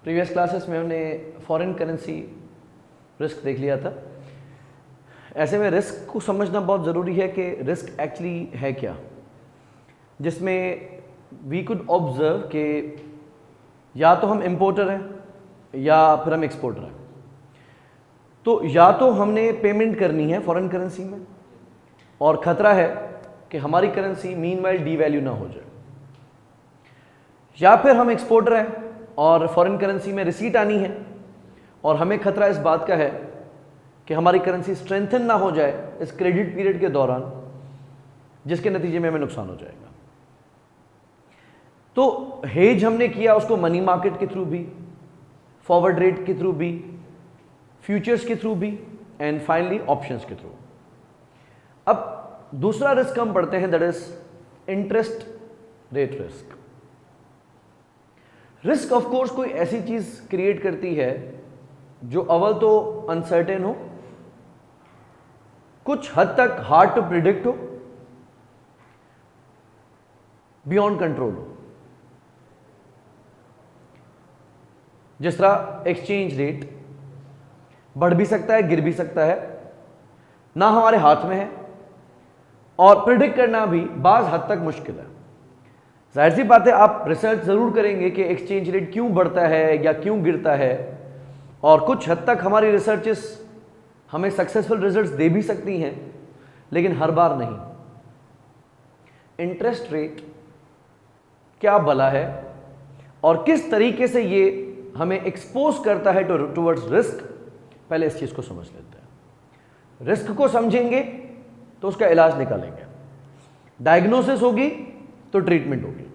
Previous classes में हमने foreign currency risk देख लिया था। ऐसे में रिस्क को समझना बहुत ज़रूरी है कि रिस्क एक्चुअली है क्या, जिसमें वी कुड ऑब्जर्व कि या तो हम इम्पोर्टर हैं या फिर हम एक्सपोर्टर हैं। तो या तो हमने पेमेंट करनी है फॉरेन करेंसी में और ख़तरा है कि हमारी करेंसी मीनवाइल डीवैल्यू ना हो जाए, या फिर हम एक्सपोर्टर हैं और फॉरेन करेंसी में रिसीट आनी है और हमें खतरा इस बात का है कि हमारी करेंसी स्ट्रेंथन ना हो जाए इस क्रेडिट पीरियड के दौरान, जिसके नतीजे में हमें नुकसान हो जाएगा। तो हेज हमने किया उसको मनी मार्केट के थ्रू भी, फॉरवर्ड रेट के थ्रू भी, फ्यूचर्स के थ्रू भी एंड फाइनली ऑप्शंस के थ्रू। अब दूसरा रिस्क हम पढ़ते हैं, that is interest rate risk. Risk of course कोई ऐसी चीज क्रिएट करती है जो अव्वल तो अनसर्टेन हो, कुछ हद तक हार्ड टू प्रिडिक्ट हो, बियॉन्ड कंट्रोल हो। जिस तरह एक्सचेंज रेट बढ़ भी सकता है, गिर भी सकता है, ना हमारे हाथ में है और प्रिडिक्ट करना भी बाज हद तक मुश्किल है। जाहिर सी बात है, आप रिसर्च जरूर करेंगे कि एक्सचेंज रेट क्यों बढ़ता है या क्यों गिरता है, और कुछ हद तक हमारी रिसर्चेस हमें सक्सेसफुल रिजल्ट्स दे भी सकती हैं, लेकिन हर बार नहीं। इंटरेस्ट रेट क्या भला है और किस तरीके से ये हमें एक्सपोज करता है टुवर्ड्स रिस्क, पहले इस चीज को समझ लेते हैं। रिस्क को समझेंगे तो उसका इलाज निकालेंगे, डायग्नोसिस होगी तो ट्रीटमेंट होगी।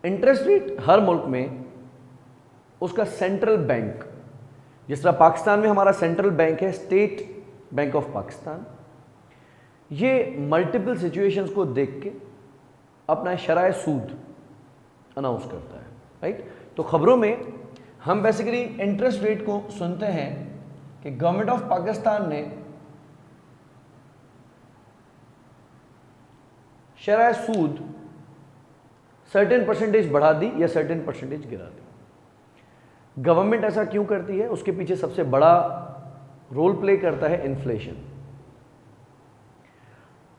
इंटरेस्ट रेट हर मुल्क में उसका सेंट्रल बैंक, जिस तरह पाकिस्तान में हमारा सेंट्रल बैंक है स्टेट बैंक ऑफ पाकिस्तान, ये मल्टीपल सिचुएशंस को देख के अपना शराय सूद अनाउंस करता है, राइट। तो खबरों में हम बेसिकली इंटरेस्ट रेट को सुनते हैं कि गवर्नमेंट ऑफ पाकिस्तान ने शराय सूद सर्टेन परसेंटेज बढ़ा दी या सर्टेन परसेंटेज गिरा दी। गवर्नमेंट ऐसा क्यों करती है, उसके पीछे सबसे बड़ा रोल प्ले करता है इन्फ्लेशन।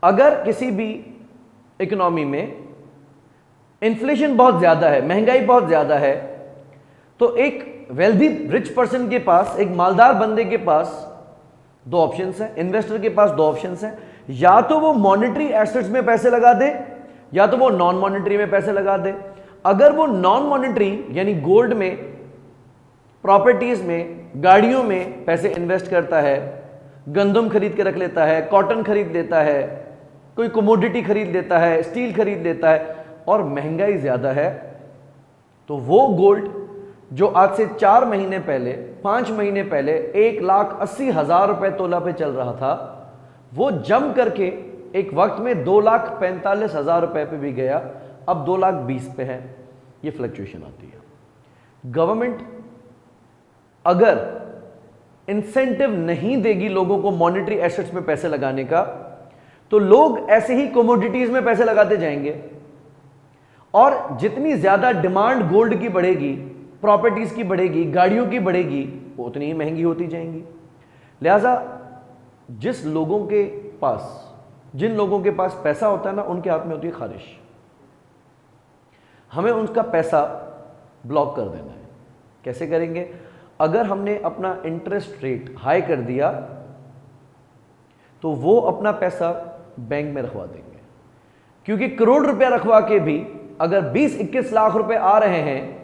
अगर किसी भी इकोनॉमी में इन्फ्लेशन बहुत ज्यादा है, महंगाई बहुत ज्यादा है, तो एक वेल्दी रिच पर्सन के पास, एक मालदार बंदे के पास दो ऑप्शंस हैं, इन्वेस्टर के पास दो ऑप्शंस हैं, या तो वो मॉनेटरी एसेट्स में पैसे लगा दे या तो वो नॉन मॉनेटरी में पैसे लगा दे। अगर वो नॉन मॉनेटरी यानी गोल्ड में, प्रॉपर्टीज में, गाड़ियों में पैसे इन्वेस्ट करता है, गंदम खरीद के रख लेता है, कॉटन खरीद लेता है, कोई कमोडिटी खरीद लेता है, स्टील खरीद लेता है, और महंगाई ज्यादा है, तो वो गोल्ड जो आज से 4 महीने पहले, 5 महीने पहले 1,80,000 रुपए तोला पे चल रहा था, वो जम करके एक वक्त में 2,45,000 रुपए पे भी गया, अब 2,20,000 पे है। ये फ्लक्चुएशन आती है। गवर्नमेंट अगर इंसेंटिव नहीं देगी लोगों को मॉनेटरी एसेट्स में पैसे लगाने का, तो लोग ऐसे ही कमोडिटीज में पैसे लगाते जाएंगे, और जितनी ज्यादा डिमांड गोल्ड की बढ़ेगी, प्रॉपर्टीज की बढ़ेगी, गाड़ियों की बढ़ेगी, वो उतनी ही महंगी होती जाएंगी। लिहाजा जिन लोगों के पास पैसा होता है ना, उनके हाथ में होती है खारिश। हमें उनका पैसा ब्लॉक कर देना है। कैसे करेंगे? अगर हमने अपना इंटरेस्ट रेट हाई कर दिया तो वो अपना पैसा बैंक में रखवा देंगे, क्योंकि करोड़ रुपया रखवा के भी अगर 20-21 लाख रुपए आ रहे हैं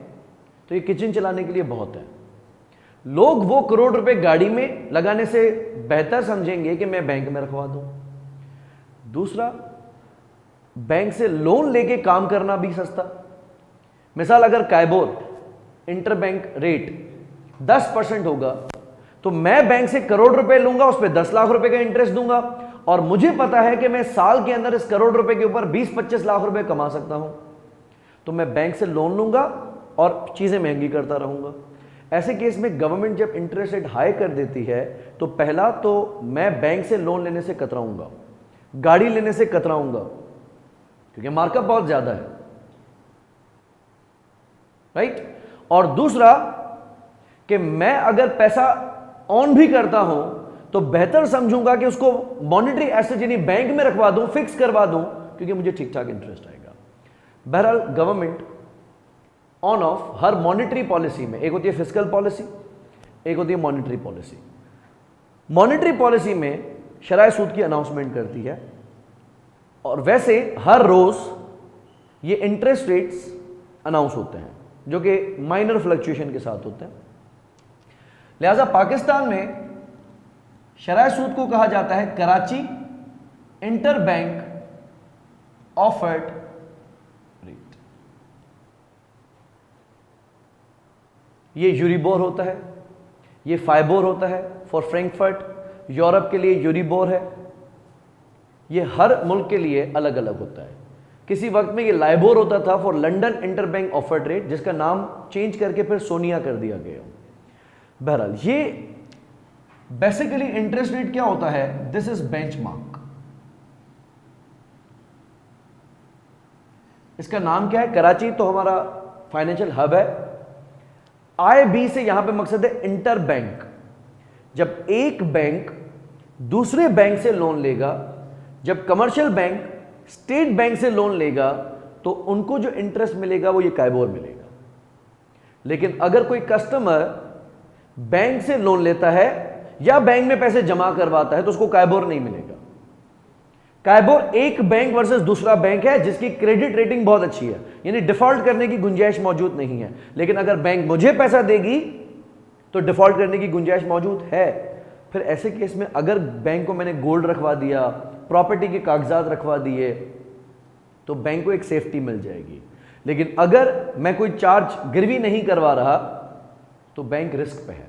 तो ये किचन चलाने के लिए बहुत है। लोग वो करोड़ रुपए गाड़ी में लगाने से बेहतर समझेंगे कि मैं बैंक में रखवा दूं। दूसरा, बैंक से लोन लेके काम करना भी सस्ता। मिसाल, अगर काइबोर इंटरबैंक रेट 10% होगा तो मैं बैंक से करोड़ रुपए लूंगा, उस पर 10 लाख रुपए का इंटरेस्ट दूंगा, और मुझे पता है कि मैं साल के अंदर इस करोड़ रुपए के ऊपर 20-25 लाख रुपए कमा सकता हूं, तो मैं बैंक से लोन लूंगा और चीजें महंगी करता रहूंगा। ऐसे केस में गवर्नमेंट जब इंटरेस्ट रेट हाई कर देती है तो पहला तो मैं बैंक से लोन लेने से कतराऊंगा, गाड़ी लेने से कतराऊंगा, क्योंकि मार्कअप बहुत ज्यादा है, राइट। और दूसरा कि मैं अगर पैसा ऑन भी करता हूं तो बेहतर समझूंगा कि उसको मॉनेटरी एसेट यानी बैंक में रखवा दूं, फिक्स करवा दूं, क्योंकि मुझे ठीक ठाक इंटरेस्ट आएगा। बहरहाल government on of her monetary policy में, एक होती है फिस्कल पॉलिसी, एक होती है मॉनेटरी पॉलिसी। मॉनेटरी पॉलिसी में शराय सूद की अनाउंसमेंट करती है और वैसे हर रोज ये इंटरेस्ट रेट्स अनाउंस होते हैं जो कि माइनर फ्लक्चुएशन के साथ होते हैं। लिहाजा पाकिस्तान में शराय सूद को कहा जाता है Karachi inter bank offered rate. ये यूरिबोर होता है, ये फाइबोर होता है फॉर फ्रैंकफर्ट, यूरोप के लिए यूरिबोर है। ये हर मुल्क के लिए अलग अलग होता है। किसी वक्त में ये लाइबोर होता था for London interbank offered rate, जिसका नाम चेंज करके फिर सोनिया कर दिया गया। बहरहाल ये बेसिकली इंटरेस्ट रेट क्या होता है, दिस इज बेंचमार्क। इसका नाम क्या है, कराची तो हमारा फाइनेंशियल हब है। IB से यहां पे मकसद है इंटर बैंक। जब एक बैंक दूसरे बैंक से लोन लेगा, जब कमर्शियल बैंक स्टेट बैंक से लोन लेगा, तो उनको जो इंटरेस्ट मिलेगा वो ये काइबोर मिलेगा। लेकिन अगर कोई कस्टमर बैंक से लोन लेता है या बैंक में पैसे जमा करवाता है तो उसको काइबोर नहीं मिलेगा। काइबोर एक बैंक वर्सेस दूसरा बैंक है जिसकी क्रेडिट रेटिंग बहुत अच्छी है, यानी डिफॉल्ट करने की गुंजाइश मौजूद नहीं है। लेकिन अगर बैंक मुझे पैसा देगी तो डिफॉल्ट करने की गुंजाइश मौजूद है। फिर ऐसे केस में अगर बैंक को मैंने गोल्ड रखवा दिया, प्रॉपर्टी के कागजात रखवा दिए, तो बैंक को एक सेफ्टी मिल जाएगी। लेकिन अगर मैं कोई चार्ज गिरवी नहीं करवा रहा तो बैंक रिस्क पे है।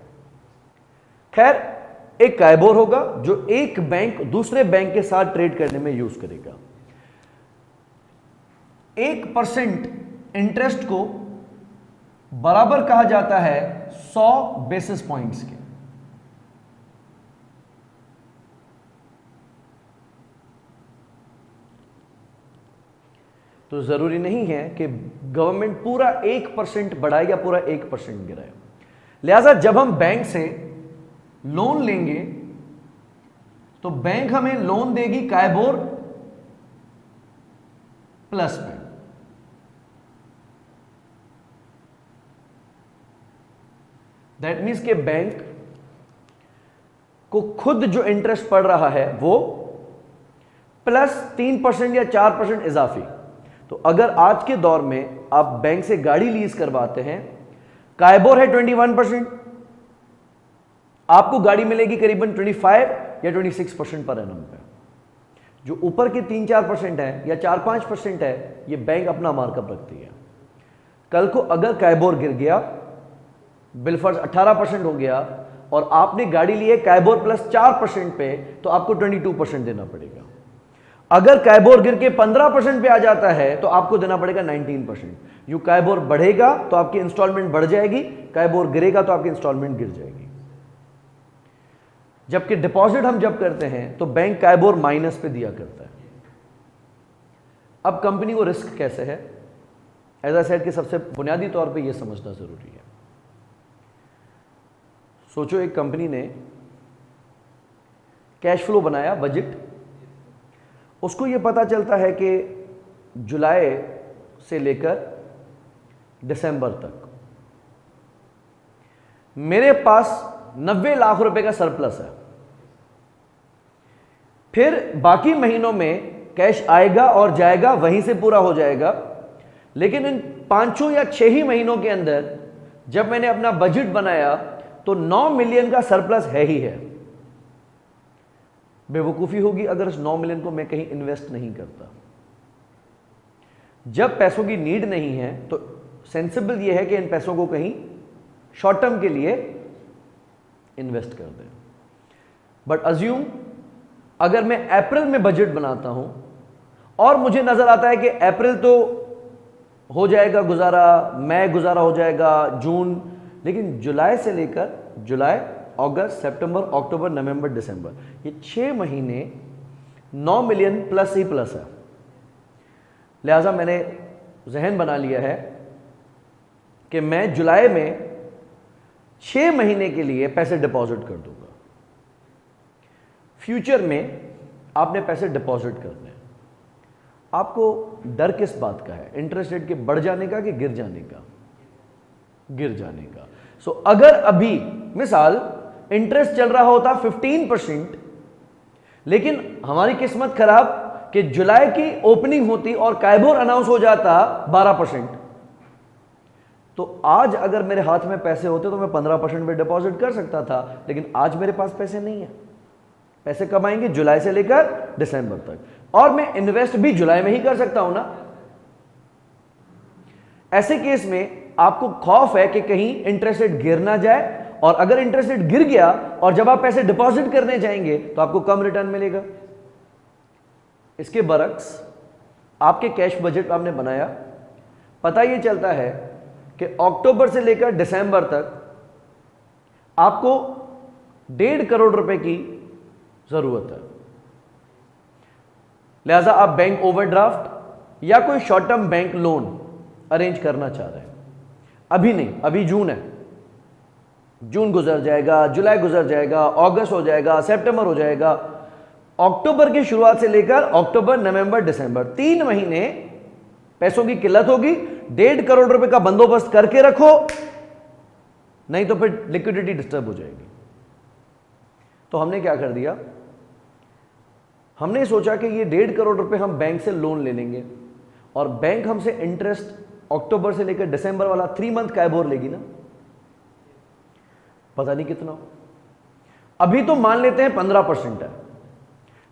खैर, एक काइबोर होगा जो एक बैंक दूसरे बैंक के साथ ट्रेड करने में यूज करेगा। 1% इंटरेस्ट को बराबर कहा जाता है 100 बेसिस पॉइंट्स के। तो जरूरी नहीं है कि गवर्नमेंट पूरा 1% बढ़ाए या पूरा 1% गिराए। लिहाजा जब हम बैंक से लोन लेंगे तो बैंक हमें लोन देगी काइबोर प्लस में। दैट मीन्स के बैंक को खुद जो इंटरेस्ट पड़ रहा है वो प्लस 3% या 4% इजाफी। तो अगर आज के दौर में आप बैंक से गाड़ी लीज करवाते हैं, काइबोर है 21%, आपको गाड़ी मिलेगी करीबन 25 या 26% पर एनम पे। जो ऊपर के 3-4% है या 4-5% है, ये बैंक अपना मार्कअप रखती है। कल को अगर काइबोर गिर गया, बिलफर्ज 18% हो गया और आपने गाड़ी ली है काइबोर प्लस 4% पे, तो आपको 22% देना पड़ेगा। अगर काइबोर गिर के 15% पे आ जाता है तो आपको देना पड़ेगा 19%। यूं काइबोर बढ़ेगा तो आपकी इंस्टॉलमेंट बढ़ जाएगी, काइबोर गिरेगा तो आपकी इंस्टॉलमेंट गिर जाएगी। जबकि डिपॉजिट हम जब करते हैं तो बैंक काइबोर माइनस पे दिया करता है। अब कंपनी को रिस्क कैसे है, एज आई सेड कि सबसे बुनियादी तौर पे यह समझना जरूरी है। सोचो एक कंपनी ने कैश फ्लो बनाया, बजट, उसको यह पता चलता है कि जुलाई से लेकर दिसंबर तक मेरे पास 90 लाख रुपए का सरप्लस है। फिर बाकी महीनों में कैश आएगा और जाएगा, वहीं से पूरा हो जाएगा। लेकिन इन 5 या 6 ही महीनों के अंदर जब मैंने अपना बजट बनाया तो 9 मिलियन का सरप्लस है ही है। बेवकूफ़ी होगी अगर उस 9 मिलियन को मैं कहीं इन्वेस्ट नहीं करता। जब पैसों की नीड नहीं है तो सेंसिबल यह है कि इन पैसों को कहीं शॉर्ट टर्म के लिए इन्वेस्ट कर दें। बट अज्यूम अगर मैं अप्रैल में बजट बनाता हूं और मुझे नजर आता है कि अप्रैल तो हो जाएगा गुजारा, मई गुजारा हो जाएगा, जून, लेकिन जुलाई से लेकर जुलाई, अगस्त, सितंबर, अक्टूबर, नवंबर, दिसंबर, ये 6 महीने 9 मिलियन प्लस ही प्लस है। लिहाजा मैंने जहन बना लिया है कि मैं जुलाई में 6 महीने के लिए पैसे डिपॉजिट कर दूंगा। फ्यूचर में आपने पैसे डिपॉजिट करने हैं। आपको डर किस बात का है? इंटरेस्ट रेट के बढ़ जाने का कि गिर जाने का? गिर जाने का। सो अगर अभी मिसाल इंटरेस्ट चल रहा होता 15%, लेकिन हमारी किस्मत खराब कि जुलाई की ओपनिंग होती और काइबोर अनाउंस हो जाता 12%, तो आज अगर मेरे हाथ में पैसे होते तो मैं 15% पे डिपॉजिट कर सकता था, लेकिन आज मेरे पास पैसे नहीं है। पैसे कब आएंगे? जुलाई से लेकर दिसंबर तक, और मैं इन्वेस्ट भी जुलाई में ही कर सकता हूं ना। ऐसे केस में आपको खौफ है कि कहीं इंटरेस्ट रेट गिर ना जाए, और अगर इंटरेस्ट रेट गिर गया और जब आप पैसे डिपॉजिट करने जाएंगे तो आपको कम रिटर्न मिलेगा। इसके बरक्स आपके कैश बजट आपने बनाया, पता यह चलता है कि अक्टूबर से लेकर दिसंबर तक आपको 1.5 करोड़ रुपए की जरूरत है। लिहाजा आप बैंक ओवरड्राफ्ट या कोई short term bank loan arrange करना चाह रहे हैं। अभी नहीं, अभी जून है, जून गुजर जाएगा, जुलाई गुजर जाएगा, अगस्त हो जाएगा, सितंबर हो जाएगा। अक्टूबर की शुरुआत से लेकर अक्टूबर, नवंबर, दिसंबर 3 महीने पैसों की किल्लत होगी। 1.5 करोड़ रुपए का बंदोबस्त करके रखो, नहीं तो फिर लिक्विडिटी डिस्टर्ब हो जाएगी। तो हमने क्या कर दिया, हमने सोचा कि ये 1.5 करोड़ रुपए हम बैंक से लोन ले लेंगे, और बैंक हमसे इंटरेस्ट अक्टूबर से लेकर दिसंबर वाला 3 मंथ काइबोर लेगी ना, पता नहीं कितना। अभी तो मान लेते हैं 15% है,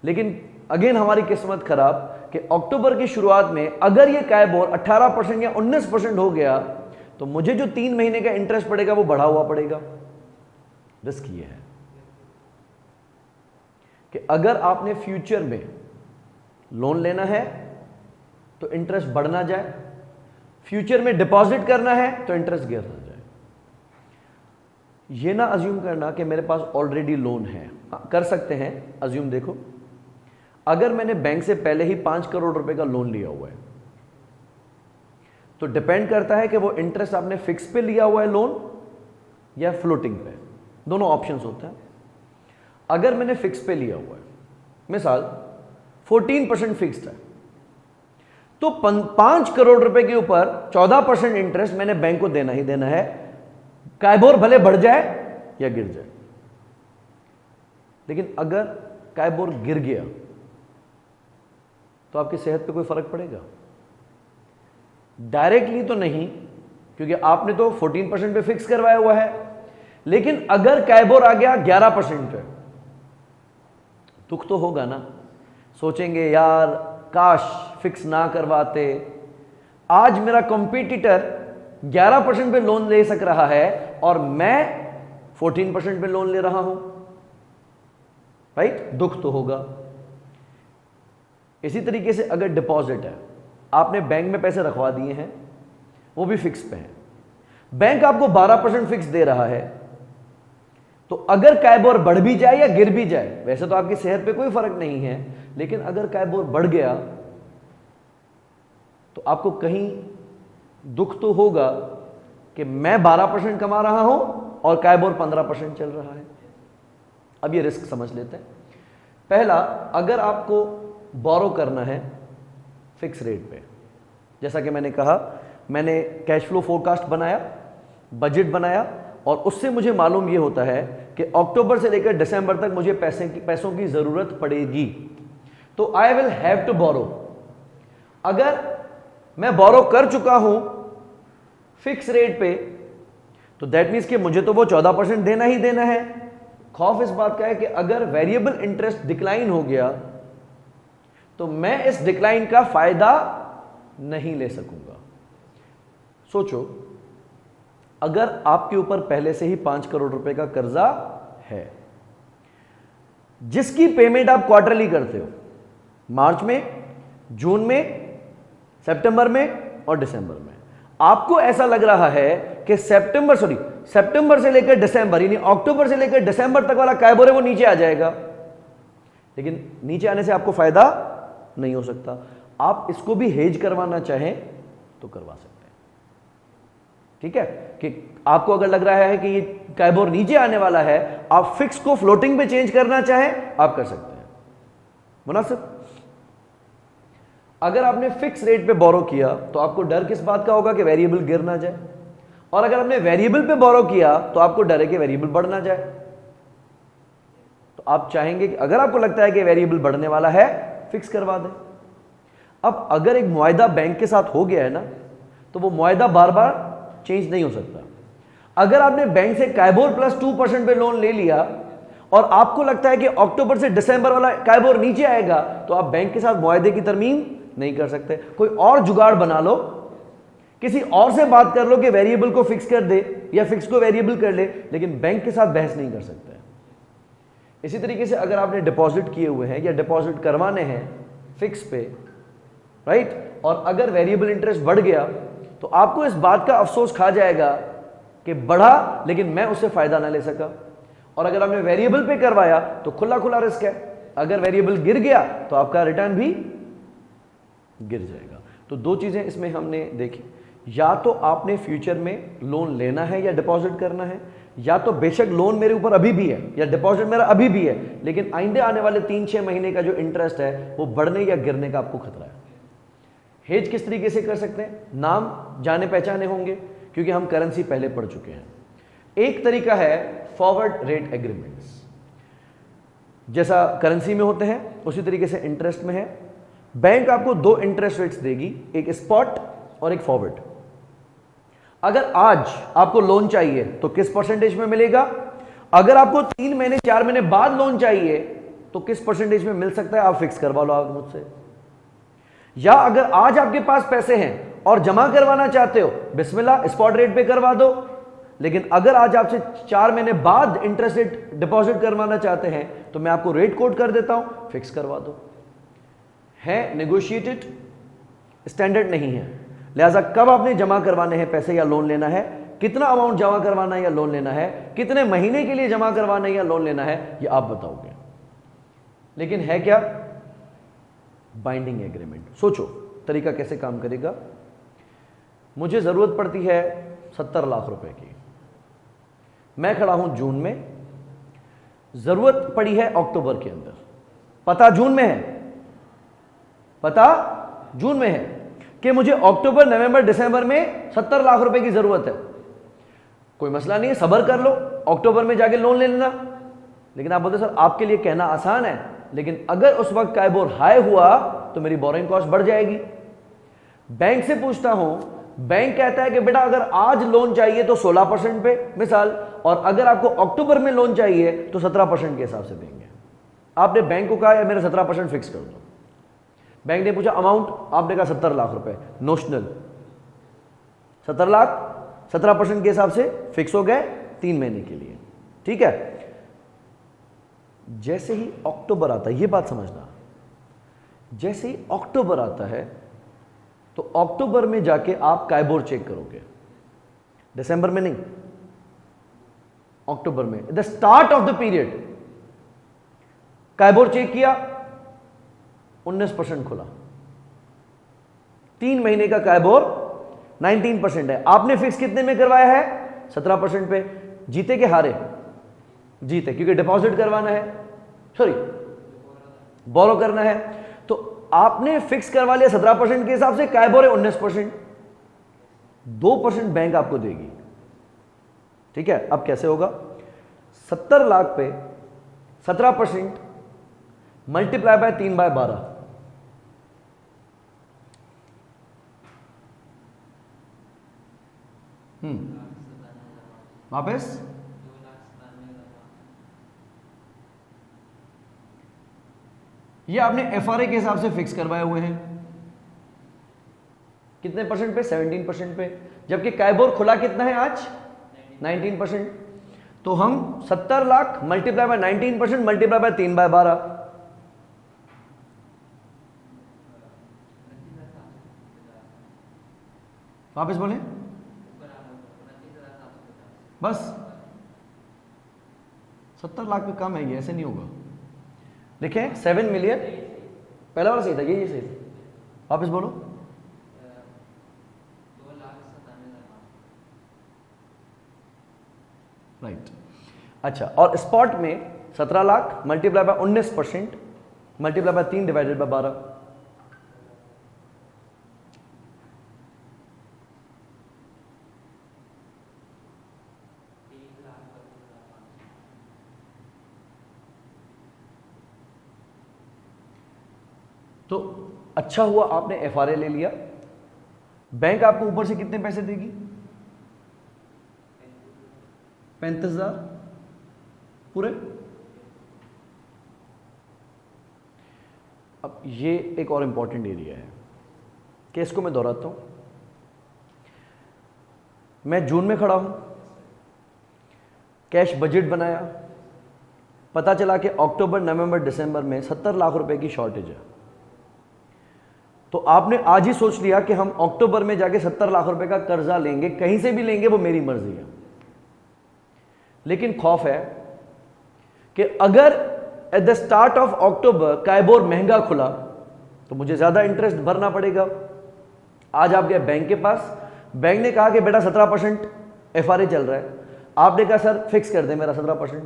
लेकिन अगेन हमारी किस्मत खराब कि अक्टूबर की शुरुआत में अगर ये काइबोर 18% या 19% हो गया तो मुझे जो 3 महीने का इंटरेस्ट पड़ेगा वो बढ़ा हुआ पड़ेगा। रिस्क ये है कि अगर आपने फ्यूचर में लोन लेना है तो इंटरेस्ट बढ़ ना जाए, फ्यूचर में डिपॉजिट करना है तो इंटरेस्ट गिर ना जाए। ये ना अज्यूम करना कि मेरे पास ऑलरेडी लोन है। कर सकते हैं अज्यूम, देखो अगर मैंने बैंक से पहले ही 5 करोड़ रुपए का लोन लिया हुआ है तो डिपेंड करता है कि वो इंटरेस्ट आपने फिक्स पे लिया हुआ है लोन या फ्लोटिंग पे, दोनों ऑप्शंस होते हैं। अगर मैंने फिक्स पे लिया हुआ है, मिसाल 14% फिक्स्ड है, तो 5 करोड़ रुपए के ऊपर 14% इंटरेस्ट मैंने बैंक को देना ही देना है, काइबोर भले बढ़ जाए या गिर जाए। लेकिन अगर काइबोर गिर गया तो आपकी सेहत पे कोई फर्क पड़ेगा? डायरेक्टली तो नहीं, क्योंकि आपने तो 14% पे फिक्स करवाया हुआ है। लेकिन अगर काइबोर आ गया 11% पे, दुख तो होगा ना। सोचेंगे यार काश फिक्स ना करवाते, आज मेरा कॉम्पिटिटर 11% पे लोन ले सक रहा है और मैं 14% पे लोन ले रहा हूं, राइट? दुख तो होगा। इसी तरीके से अगर डिपॉजिट है, आपने बैंक में पैसे रखवा दिए हैं, वो भी फिक्स पे हैं, बैंक आपको 12% फिक्स दे रहा है, तो अगर काइबोर बढ़ भी जाए या गिर भी जाए, वैसे तो आपकी सेहत पे कोई फर्क नहीं है, लेकिन अगर काइबोर बढ़ गया तो आपको कहीं दुख तो होगा कि मैं 12% कमा रहा हूं और काइबोर 15% चल रहा है। अब ये रिस्क समझ लेते हैं। पहला, अगर आपको बोरो करना है फिक्स रेट पे, जैसा कि मैंने कहा, मैंने कैश फ्लो फोरकास्ट बनाया, बजट बनाया, और उससे मुझे मालूम ये होता है कि अक्टूबर से लेकर दिसंबर तक मुझे पैसों की जरूरत पड़ेगी, तो I will have to borrow. अगर मैं बोरो कर चुका हूं फिक्स रेट पे, तो दैट मीन्स कि मुझे तो वो 14% देना ही देना है। खौफ इस बात का है कि अगर वेरिएबल इंटरेस्ट डिक्लाइन हो गया तो मैं इस डिक्लाइन का फायदा नहीं ले सकूंगा। सोचो, अगर आपके ऊपर पहले से ही 5 करोड़ रुपए का कर्जा है, जिसकी पेमेंट आप क्वार्टरली करते हो, मार्च में, जून में, सितंबर में और दिसंबर में, आपको ऐसा लग रहा है कि सितंबर से लेकर दिसंबर, यानी अक्टूबर से लेकर दिसंबर तक वाला काइबोर है वो नीचे आ जाएगा, लेकिन नीचे आने से आपको फायदा नहीं हो सकता। आप इसको भी हेज करवाना चाहें तो करवा सकते हैं। ठीक है, कि आपको अगर लग रहा है कि ये काइबोर नीचे आने वाला है, आप फिक्स को फ्लोटिंग पे चेंज करना चाहें आप कर सकते हैं, मुनासिब। अगर आपने फिक्स रेट पे बोरो किया तो आपको डर किस बात का होगा कि वेरिएबल गिर ना जाए, और अगर आपने वेरिएबल पे बोरो किया तो आपको डर है कि वेरिएबल बढ़ ना जाए। तो आप चाहेंगे कि अगर आपको लगता है कि वेरिएबल बढ़ने वाला है, फिक्स करवा दें। अब अगर एक मुआहदा बैंक के साथ हो गया है ना, तो वो मुआहदा बार बार चेंज नहीं हो सकता। अगर आपने बैंक से काइबोर प्लस 2% पे लोन ले लिया और आपको लगता है कि अक्टूबर से दिसंबर वाला काइबोर नीचे आएगा, तो आप बैंक के साथ मुआहदे की तरमीम नहीं कर सकते। कोई और जुगाड़ बना लो, किसी और से बात कर लो कि वेरिएबल को फिक्स कर दे या फिक्स को वेरिएबल कर ले, लेकिन बैंक के साथ बहस नहीं कर सकते। इसी तरीके से अगर आपने डिपॉजिट किए हुए हैं या डिपॉजिट करवाने हैं फिक्स पे, राइट, और अगर वेरिएबल इंटरेस्ट बढ़ गया तो आपको इस बात का अफसोस खा जाएगा कि बढ़ा लेकिन मैं उससे फायदा ना ले सका। और अगर आपने वेरिएबल पे करवाया तो खुला खुला रिस्क है, अगर वेरिएबल गिर गया तो आपका रिटर्न भी गिर जाएगा। तो दो चीजें इसमें हमने देखी, या तो आपने फ्यूचर में लोन लेना है या डिपॉजिट करना है, या तो बेशक लोन मेरे ऊपर अभी भी है या डिपॉजिट मेरा अभी भी है, लेकिन आइंदे आने वाले 3-6 महीने का जो इंटरेस्ट है वो बढ़ने या गिरने का आपको खतरा है। हेज किस तरीके से कर सकते हैं, नाम जाने पहचाने होंगे क्योंकि हम करेंसी पहले पढ़ चुके हैं। एक तरीका है फॉरवर्ड रेट एग्रीमेंट्स, जैसा करेंसी में होते हैं उसी तरीके से इंटरेस्ट में है। बैंक आपको दो इंटरेस्ट रेट्स देगी, एक स्पॉट और एक फॉरवर्ड। अगर आज आपको लोन चाहिए तो किस परसेंटेज में मिलेगा, अगर आपको 3 महीने 4 महीने बाद लोन चाहिए तो किस परसेंटेज में मिल सकता है, आप फिक्स करवा लो आप मुझसे। या अगर आज आपके पास पैसे हैं और जमा करवाना चाहते हो, बिस्मिल्लाह स्पॉट रेट पे करवा दो, लेकिन अगर आज आपसे 4 महीने बाद इंटरेस्ट रेट डिपॉजिट करवाना चाहते हैं तो मैं आपको रेट कोड कर देता हूं, फिक्स करवा दो। है नेगोशिएटेड, स्टैंडर्ड नहीं है। लिहाजा कब आपने जमा करवाने हैं पैसे या लोन लेना है, कितना अमाउंट जमा करवाना है या लोन लेना है, कितने महीने के लिए जमा करवाना है या लोन लेना है, ये आप बताओगे। लेकिन है क्या, बाइंडिंग एग्रीमेंट। सोचो तरीका कैसे काम करेगा। मुझे जरूरत पड़ती है 70 लाख रुपए की, मैं खड़ा हूं जून में, जरूरत पड़ी है अक्टूबर के अंदर, पता जून में है, पता जून में है कि मुझे अक्टूबर नवंबर दिसंबर में 70 लाख रुपए की जरूरत है। कोई मसला नहीं है, सब्र कर लो, अक्टूबर में जाके लोन ले लेना। लेकिन आप बोलते सर आपके लिए कहना आसान है, लेकिन अगर उस वक्त काइबोर हाई हुआ तो मेरी बोरिंग कॉस्ट बढ़ जाएगी। बैंक से पूछता हूं, बैंक कहता है कि बेटा अगर आज लोन चाहिए तो 16% पे मिसाल, और अगर आपको अक्टूबर में लोन चाहिए तो 17% के हिसाब से देंगे। आपने बैंक को कहा मेरा 17% फिक्स कर दो, बैंक ने पूछा अमाउंट, आपने कहा 70 लाख रुपए नोशनल, 70 लाख 17% के हिसाब से फिक्स हो गए 3 महीने के लिए, ठीक है। जैसे ही अक्टूबर आता है, ये बात समझना, जैसे ही अक्टूबर आता है तो अक्टूबर में जाके आप काइबोर चेक करोगे, दिसंबर में नहीं, अक्टूबर में, the start of the period KIBOR check किया, 19% खुला। 3 महीने का काइबोर 19% है। आपने फिक्स कितने में करवाया है, 17% पे। जीते के हारे, जीते, क्योंकि डिपॉजिट करवाना है, सॉरी बोरो करना है, तो आपने फिक्स करवा लिया 17% के हिसाब से, काइबोर है 19%, 2% बैंक आपको देगी, ठीक है। अब कैसे होगा, 70 लाख पे 17% मल्टीप्लाई बाय 3/12, वापस ये आपने एफआरए के हिसाब से फिक्स करवाए हुए हैं, कितने परसेंट पे, 17% पे, जबकि काइबोर खुला कितना है आज, 19%। तो हम 70 lakh multiply by 19% multiply by 3/12, वापस बोले, बस 70 लाख पे कम है ये, ऐसे नहीं होगा। देखें 7 मिलियन, पहला वाला सही था, ये सही था, वापस बोलो, राइट। अच्छा, और स्पॉट में 17 lakh multiply by 19% multiply by 3 divided by 12। तो अच्छा हुआ आपने एफआरए ले लिया। बैंक आपको ऊपर से कितने पैसे देगी? 35,000 पूरे। अब ये एक और इंपॉर्टेंट एरिया है, केस को मैं दोहराता हूं। मैं जून में खड़ा हूं, कैश बजट बनाया, पता चला कि अक्टूबर नवंबर दिसंबर में 70 लाख रुपए की शॉर्टेज है। तो आपने आज ही सोच लिया कि हम अक्टूबर में जाके 70 लाख रुपए का कर्जा लेंगे, कहीं से भी लेंगे, वो मेरी मर्जी है। लेकिन खौफ है कि अगर eight the start of October KIBOR महंगा खुला तो मुझे ज्यादा इंटरेस्ट भरना पड़ेगा। आज आप गए बैंक के पास, बैंक ने कहा कि बेटा 17% एफआरए चल रहा है। आपने कहा सर फिक्स कर दे मेरा 17%।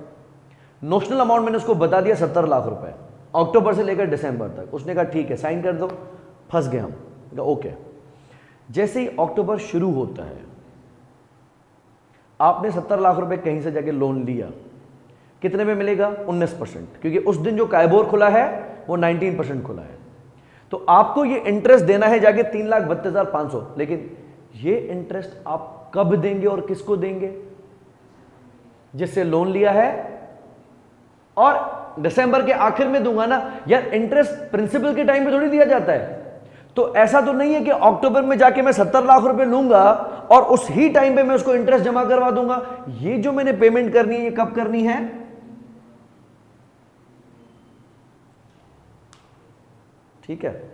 नोशनल अमाउंट मैंने उसको बता दिया 70 लाख रुपए अक्टूबर से लेकर दिसंबर तक। उसने कहा ठीक है साइन कर दो। फंस गए हम, ओके। जैसे ही अक्टूबर शुरू होता है, आपने 70 लाख रुपए कहीं से जाके लोन लिया, कितने में मिलेगा? 19%, क्योंकि उस दिन जो काइबोर खुला है वो 19% खुला है। तो आपको ये इंटरेस्ट देना है जाके 3,32,500। लेकिन ये इंटरेस्ट आप कब देंगे और किसको देंगे? जिससे लोन लिया है। और दिसंबर के आखिर में दूंगा ना यार, इंटरेस्ट प्रिंसिपल के टाइम पे थोड़ी दिया जाता है। तो ऐसा तो नहीं है कि अक्टूबर में जाके मैं 70 लाख रुपए लूंगा और उस ही टाइम पे मैं उसको इंटरेस्ट जमा करवा दूंगा। ये जो मैंने पेमेंट करनी है, ये कब करनी है? ठीक है।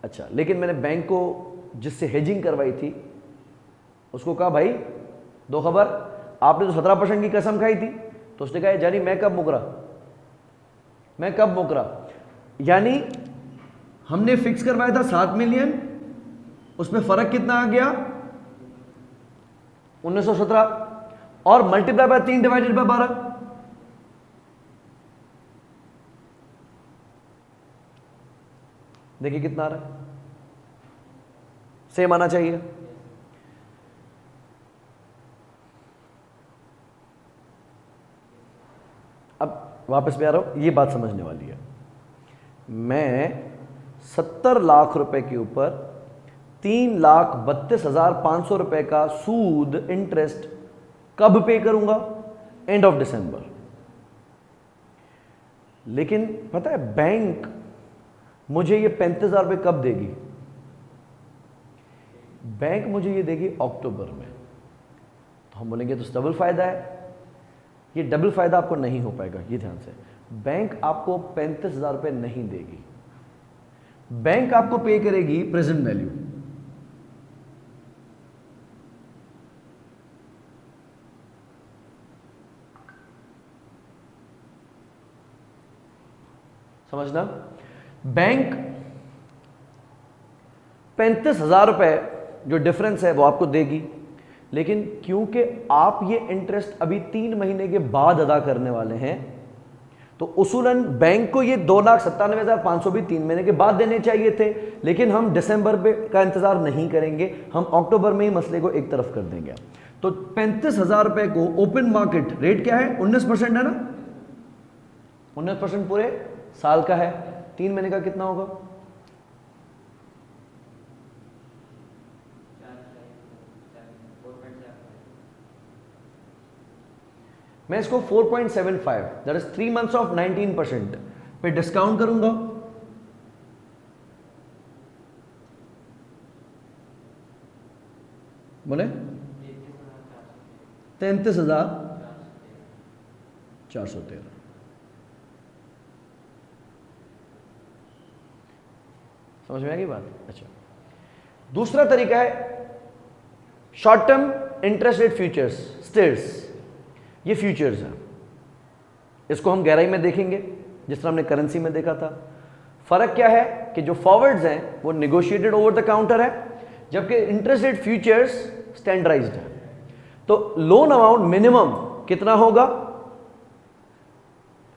अच्छा, लेकिन मैंने बैंक को जिससे हेजिंग करवाई थी उसको कहा भाई दो खबर, आपने तो 17% की कसम खाई थी। तो उसने कहा जानी मैं कब मुकरा। यानी हमने फिक्स करवाया था 7 मिलियन, उसमें फर्क कितना आ गया? 1917 और मल्टीप्लाई बाय 3 डिवाइडेड बाय 12। देखिए कितना आ रहा है, सेम आना चाहिए। अब वापस में आ रहा हूं, ये बात समझने वाली है। मैं 70 लाख रुपए के ऊपर 3,32,500 रुपए का सूद इंटरेस्ट कब पे करूंगा? End of December. लेकिन पता है बैंक मुझे ये 35,000 रुपए कब देगी? बैंक मुझे ये देगी अक्टूबर में। तो हम बोलेंगे तो डबल फायदा है। ये डबल फायदा आपको नहीं हो पाएगा, ये ध्यान से। बैंक आपको 35,000 रुपए नहीं देगी, बैंक आपको पे करेगी प्रेजेंट वैल्यू। समझना, बैंक 35,000 रुपए जो डिफरेंस है वो आपको देगी। लेकिन क्योंकि आप ये इंटरेस्ट अभी 3 महीने के बाद अदा करने वाले हैं, तो उसूलन बैंक को ये 2,97,500 भी 3 महीने के बाद देने चाहिए थे। लेकिन हम दिसंबर का इंतजार नहीं करेंगे, हम अक्टूबर में ही मसले को एक तरफ कर देंगे। तो 35,000 रुपए को ओपन मार्केट रेट क्या है? 19% है ना, 19% पूरे साल का है। 3 महीने का कितना होगा? मैं इसको 4.75 दैट इज 3 मंथ्स ऑफ 19% पे डिस्काउंट करूंगा। बोले 33,413। समझ में आ गई बात? अच्छा, दूसरा तरीका है short term interest rate futures, states. ये फ्यूचर्स है, इसको हम गहराई में देखेंगे जिस तरह हमने करेंसी में देखा था। फर्क क्या है कि जो फॉरवर्ड्स हैं वो नेगोशिएटेड ओवर द काउंटर है, जबकि इंटरेस्ट रेट फ्यूचर्स स्टैंडर्डाइज्ड है। तो लोन अमाउंट मिनिमम कितना होगा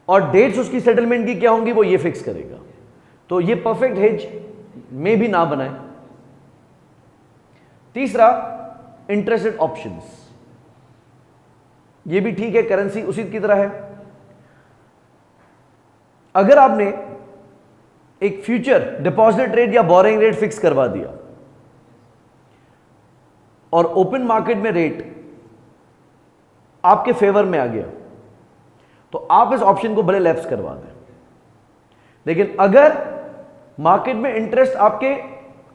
और डेट्स उसकी सेटलमेंट की क्या होंगी वो ये फिक्स करेगा। तो ये परफेक्ट हेज में भी ना बनाए। तीसरा, इंटरेस्ट रेट ऑप्शंस, ये भी ठीक है, करेंसी उसी की तरह है। अगर आपने एक फ्यूचर डिपॉजिट रेट या बोरिंग रेट फिक्स करवा दिया और ओपन मार्केट में रेट आपके फेवर में आ गया, तो आप इस ऑप्शन को भले लैप्स करवा दें, लेकिन अगर मार्केट में इंटरेस्ट आपके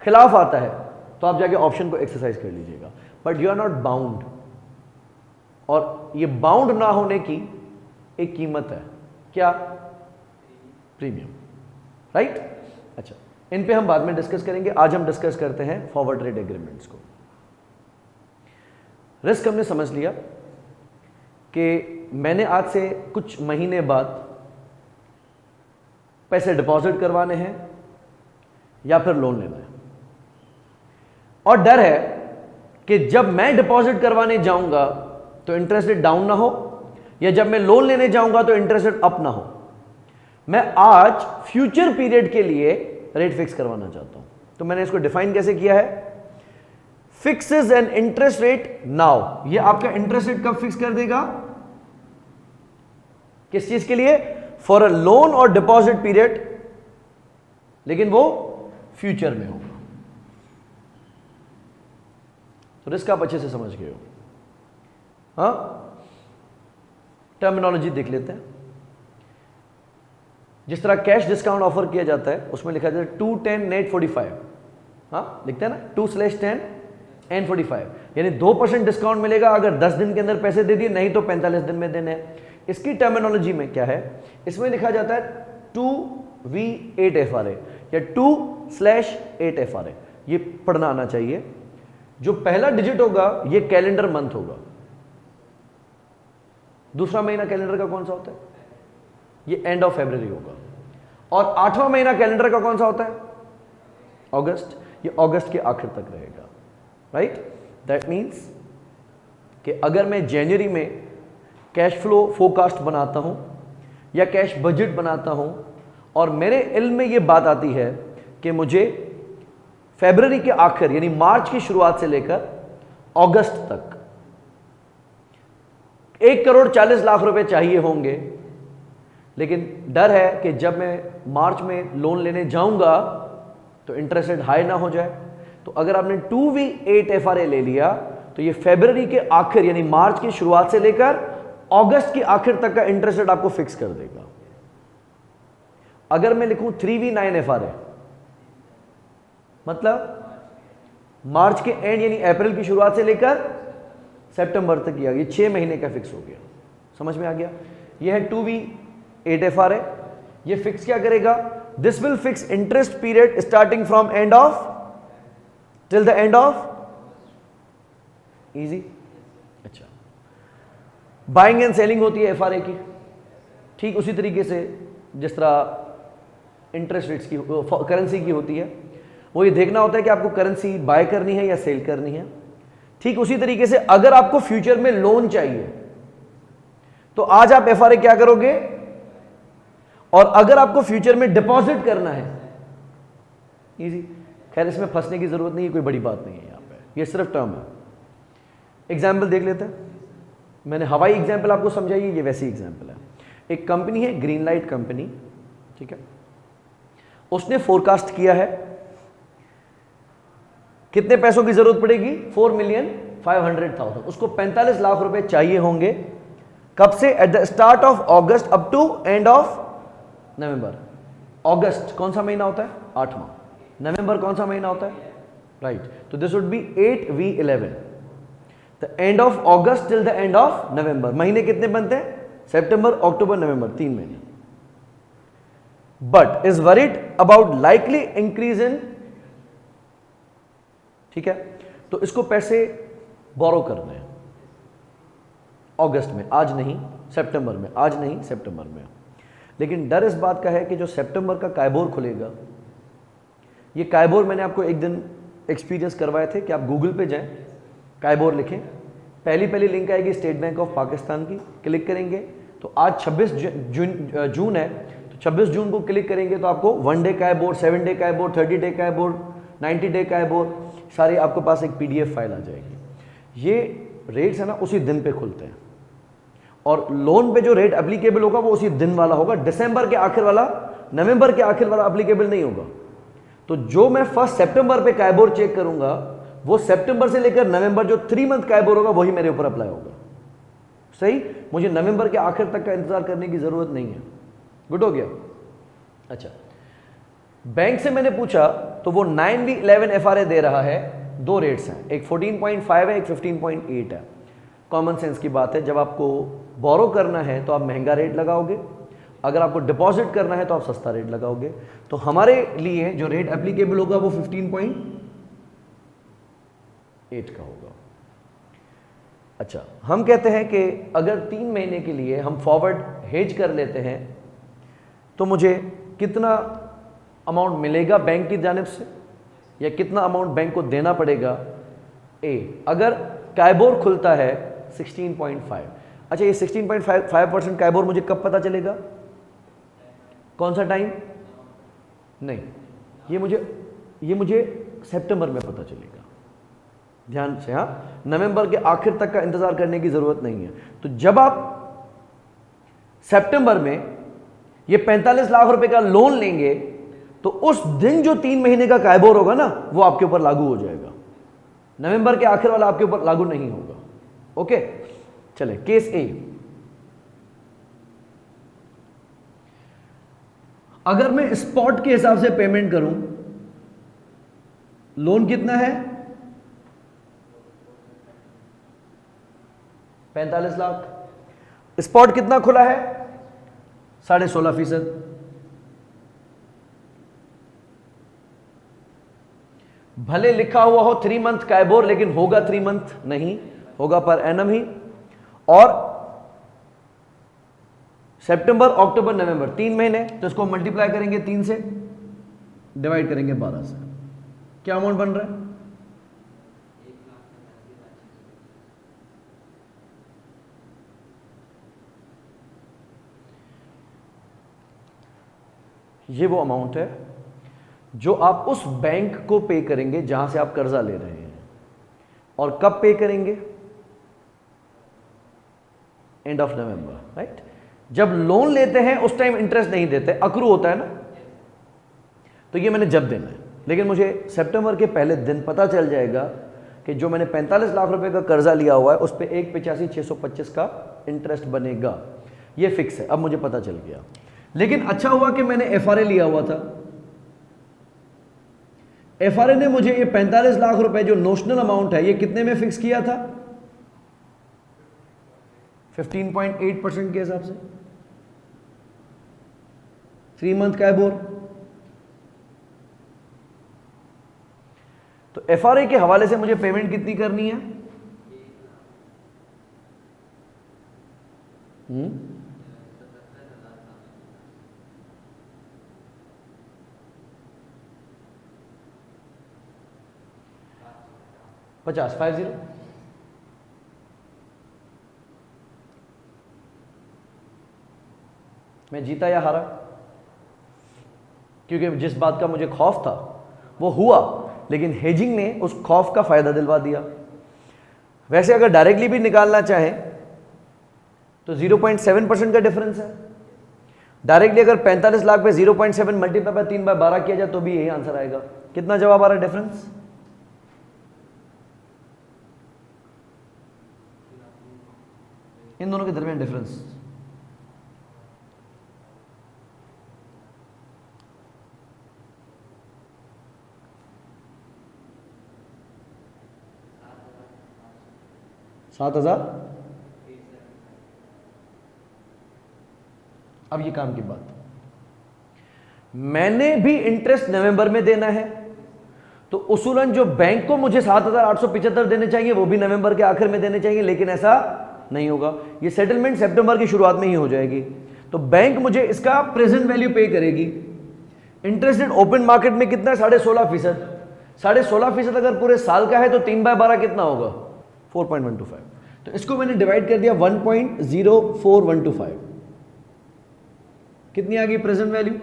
खिलाफ आता है तो आप जाके ऑप्शन को एक्सरसाइज कर लीजिएगा, but you are not bound. और ये बाउंड ना होने की एक कीमत है, क्या? Premium, right? अच्छा, इन पे हम बाद में डिस्कस करेंगे। आज हम डिस्कस करते हैं फॉरवर्ड रेट एग्रीमेंट्स को। रिस्क हमने समझ लिया कि मैंने आज से कुछ महीने बाद पैसे डिपॉजिट करवाने हैं या फिर लोन लेना है, और डर है कि जब मैं डिपॉजिट करवाने जाऊंगा तो इंटरेस्ट रेट डाउन ना हो, या जब मैं लोन लेने जाऊंगा तो इंटरेस्ट रेट अप ना हो। मैं आज फ्यूचर पीरियड के लिए रेट फिक्स करवाना चाहता हूं। तो मैंने इसको डिफाइन कैसे किया है? Fixes an interest rate now. ये आपका इंटरेस्ट रेट कब फिक्स कर देगा? किस चीज के लिए? फॉर अ लोन और डिपॉजिट पीरियड, लेकिन वो फ्यूचर में होगा। तो रिस्क आप अच्छे से समझ गए हो। हाँ, टर्मिनोलॉजी देख लेते हैं। जिस तरह कैश डिस्काउंट ऑफर किया जाता है उसमें लिखा जाता है 210 नेट 45। हाँ, लिखते हैं ना 2/10 एंड 45, यानी 2% डिस्काउंट मिलेगा अगर 10 दिन के अंदर पैसे दे दिए, नहीं तो 45 दिन में देने हैं। इसकी टर्मिनोलॉजी में क्या है? इसमें लिखा जाता है 2V8 FRA या 2/8 FRA। ये पढ़ना आना चाहिए। जो पहला डिजिट होगा ये कैलेंडर मंथ होगा। दूसरा महीना कैलेंडर का कौन सा होता है? ये एंड ऑफ फरवरी होगा। और 8वां महीना कैलेंडर का कौन सा होता है? अगस्त। ये अगस्त के आखिर तक रहेगा, राइट? दैट मीन्स कि अगर मैं जनवरी में कैश फ्लो फोरकास्ट बनाता हूं या कैश बजट बनाता हूं और मेरे इल्म में यह बात आती है कि मुझे फरवरी के आखिर यानी मार्च की शुरुआत से लेकर अगस्त तक 1,40,00,000 रुपए चाहिए होंगे, लेकिन डर है कि जब मैं मार्च में लोन लेने जाऊंगा तो इंटरेस्ट रेट हाई ना हो जाए। तो अगर आपने 2V8 FRA ले लिया तो ये फरवरी के आखिर यानी मार्च की शुरुआत से लेकर अगस्त के आखिर तक का इंटरेस्ट रेट आपको फिक्स कर देगा। अगर मैं लिखूं 3V9 FRA, मतलब मार्च के एंड यानी अप्रैल की शुरुआत से लेकर सितंबर तक किया, ये 6 महीने का फिक्स हो गया। समझ में आ गया? ये है 2V8 FRA। ये फिक्स क्या करेगा? This will fix interest period starting from end of till the end of. Easy? अच्छा, बाइंग एंड सेलिंग होती है FRA की, ठीक उसी तरीके से जिस तरह इंटरेस्ट रेट्स की करेंसी की होती है। वो ये देखना होता है कि आपको करेंसी बाय करनी है या सेल करनी है। ठीक उसी तरीके से अगर आपको फ्यूचर में लोन चाहिए तो आज आप FRA क्या करोगे, और अगर आपको फ्यूचर में डिपॉजिट करना है, इजी। खैर इसमें फंसने की जरूरत नहीं है, कोई बड़ी बात नहीं है। यहां पे ये सिर्फ टर्म है। एग्जाम्पल देख लेते हैं। मैंने हवाई एग्जाम्पल आपको समझाई, ये वैसी एग्जाम्पल है। एक कंपनी है ग्रीन लाइट कंपनी, ठीक है। उसने फोरकास्ट किया है कितने पैसों की जरूरत पड़ेगी? 4,500,000। उसको 45 लाख रुपए चाहिए होंगे। कब से? At the start of August up to end of November. अगस्त कौन सा महीना होता है? 8वां। नवंबर कौन सा महीना होता है? राइट। तो this would be 8V11। The end of August till the end of नवंबर। महीने कितने बनते हैं? सितंबर, अक्टूबर, नवंबर, 3 महीने। But is worried about likely increase in, ठीक है। तो इसको पैसे बोरो करने हैं अगस्त में, आज नहीं सितंबर में, आज नहीं सितंबर में। लेकिन डर इस बात का है कि जो सितंबर का कायबोर खुलेगा, ये कायबोर मैंने आपको एक दिन एक्सपीरियंस करवाए थे कि आप गूगल पे जाएं, कायबोर लिखें, पहली पहली लिंक आएगी स्टेट बैंक ऑफ पाकिस्तान की, क्लिक करेंगे तो आज 26 जून है, तो 26 जून को क्लिक करेंगे तो आपको 1 डे का बोर्ड, 7 डे का बोर्ड, 30 डे का बोर्ड, 90 डे का बोर्ड, सारी आपके पास एक PDF फाइल आ जाएगी। ये रेट्स है ना उसी दिन पे खुलते हैं, और लोन पे जो रेट एप्लीकेबल होगा वो उसी दिन वाला होगा, दिसंबर के आखिर वाला, नवंबर के आखिर वाला एप्लीकेबल नहीं होगा। तो जो मैं 1 सितंबर पे काइबोर चेक करूंगा वो सितंबर से लेकर नवंबर जो 3 मंथ काइबोर होगा वही मेरे ऊपर अप्लाई होगा। सही, मुझे नवंबर के आखिर तक का इंतजार करने की जरूरत नहीं है। गुड हो गया। अच्छा, बैंक से मैंने पूछा तो वो 9v11 FRA दे रहा है, 2 रेट्स हैं, एक 14.5 है, एक 15.8 है। कॉमन सेंस की बात है, जब आपको बोरो करना है तो आप महंगा रेट लगाओगे, अगर आपको डिपॉजिट करना है तो आप सस्ता रेट लगाओगे। तो हमारे लिए जो रेट एप्लीकेबल होगा वो 15.8 का होगा। अच्छा, हम कहते हैं कि अगर 3 महीने के लिए हम फॉरवर्ड हेज कर लेते हैं तो मुझे कितना अमाउंट मिलेगा बैंक की जानिब से, या कितना अमाउंट बैंक को देना पड़ेगा। अगर काइबोर खुलता है 16.5, अच्छा ये 16.5% काइबोर मुझे कब पता चलेगा, कौन सा टाइम? नहीं, ये मुझे सितंबर में पता चलेगा। ध्यान से, हाँ, नवंबर के आखिर तक का इंतजार करने की जरूरत नहीं है। तो जब आप सितंबर में ये 45 लाख रुपए का लोन लेंगे तो उस दिन जो 3 महीने का काइबोर होगा ना वो आपके ऊपर लागू हो जाएगा, नवंबर के आखिर वाला आपके ऊपर लागू नहीं होगा। ओके, चले केस ए। अगर मैं स्पॉट के हिसाब से पेमेंट करूं, लोन कितना है? 45 लाख। स्पॉट कितना खुला है? 16.5%। भले लिखा हुआ हो 3 मंथ काइबोर, लेकिन होगा 3 मंथ नहीं, होगा पर एनम ही। और सितंबर, अक्टूबर, नवंबर 3 महीने, तो इसको मल्टीप्लाई करेंगे 3 से, डिवाइड करेंगे 12 से, क्या अमाउंट बन रहा है? ये वो अमाउंट है जो आप उस बैंक को पे करेंगे जहां से आप कर्जा ले रहे हैं। और कब पे करेंगे? And of November, right. जब लोन लेते हैं उस टाइम इंटरेस्ट नहीं देते, अक्रू होता है ना, तो ये मैंने जब देना है। लेकिन मुझे सितंबर के पहले दिन पता चल जाएगा कि जो मैंने 45 लाख रुपए का कर्जा लिया हुआ है उस पर 1,85,625 का इंटरेस्ट बनेगा, ये फिक्स है, अब मुझे पता चल गया। लेकिन अच्छा हुआ कि मैंने FRA लिया हुआ था। FRA ने मुझे ये 45 लाख रुपए जो नोशनल अमाउंट है ये कितने में फिक्स किया था? 15.8% के हिसाब से, 3 मंथ काइबोर। तो FRA के हवाले से मुझे पेमेंट कितनी करनी है? $50, 50। मैं जीता या हारा? क्योंकि जिस बात का मुझे खौफ था वो हुआ, लेकिन हेजिंग ने उस खौफ का फायदा दिलवा दिया। वैसे अगर डायरेक्टली भी निकालना चाहें तो 0.7% का डिफरेंस है। डायरेक्टली अगर 45 लाख पे 0.7 मल्टीप्लाई बाय 3/12 किया जाए तो भी यही आंसर आएगा। कितना जवाब आ रहा है डिफरेंस? इन दोनों के दरमियान डिफरेंस $7,000। अब ये काम की बात, मैंने भी इंटरेस्ट नवंबर में देना है, तो उसूलन जो बैंक को मुझे 7,875 देने चाहिए वो भी नवंबर के आखिर में देने चाहिए, लेकिन ऐसा नहीं होगा। ये सेटलमेंट सितंबर की शुरुआत में ही हो जाएगी। तो बैंक मुझे इसका प्रेजेंट वैल्यू पे करेगी। इंटरेस्ट रेट ओपन मार्केट में कितना है? 16.5%। 16.5% अगर पूरे साल का है तो 3/12 कितना होगा? 4.125। तो इसको मैंने डिवाइड कर दिया 1.04125, कितनी आ गई प्रेजेंट वैल्यू?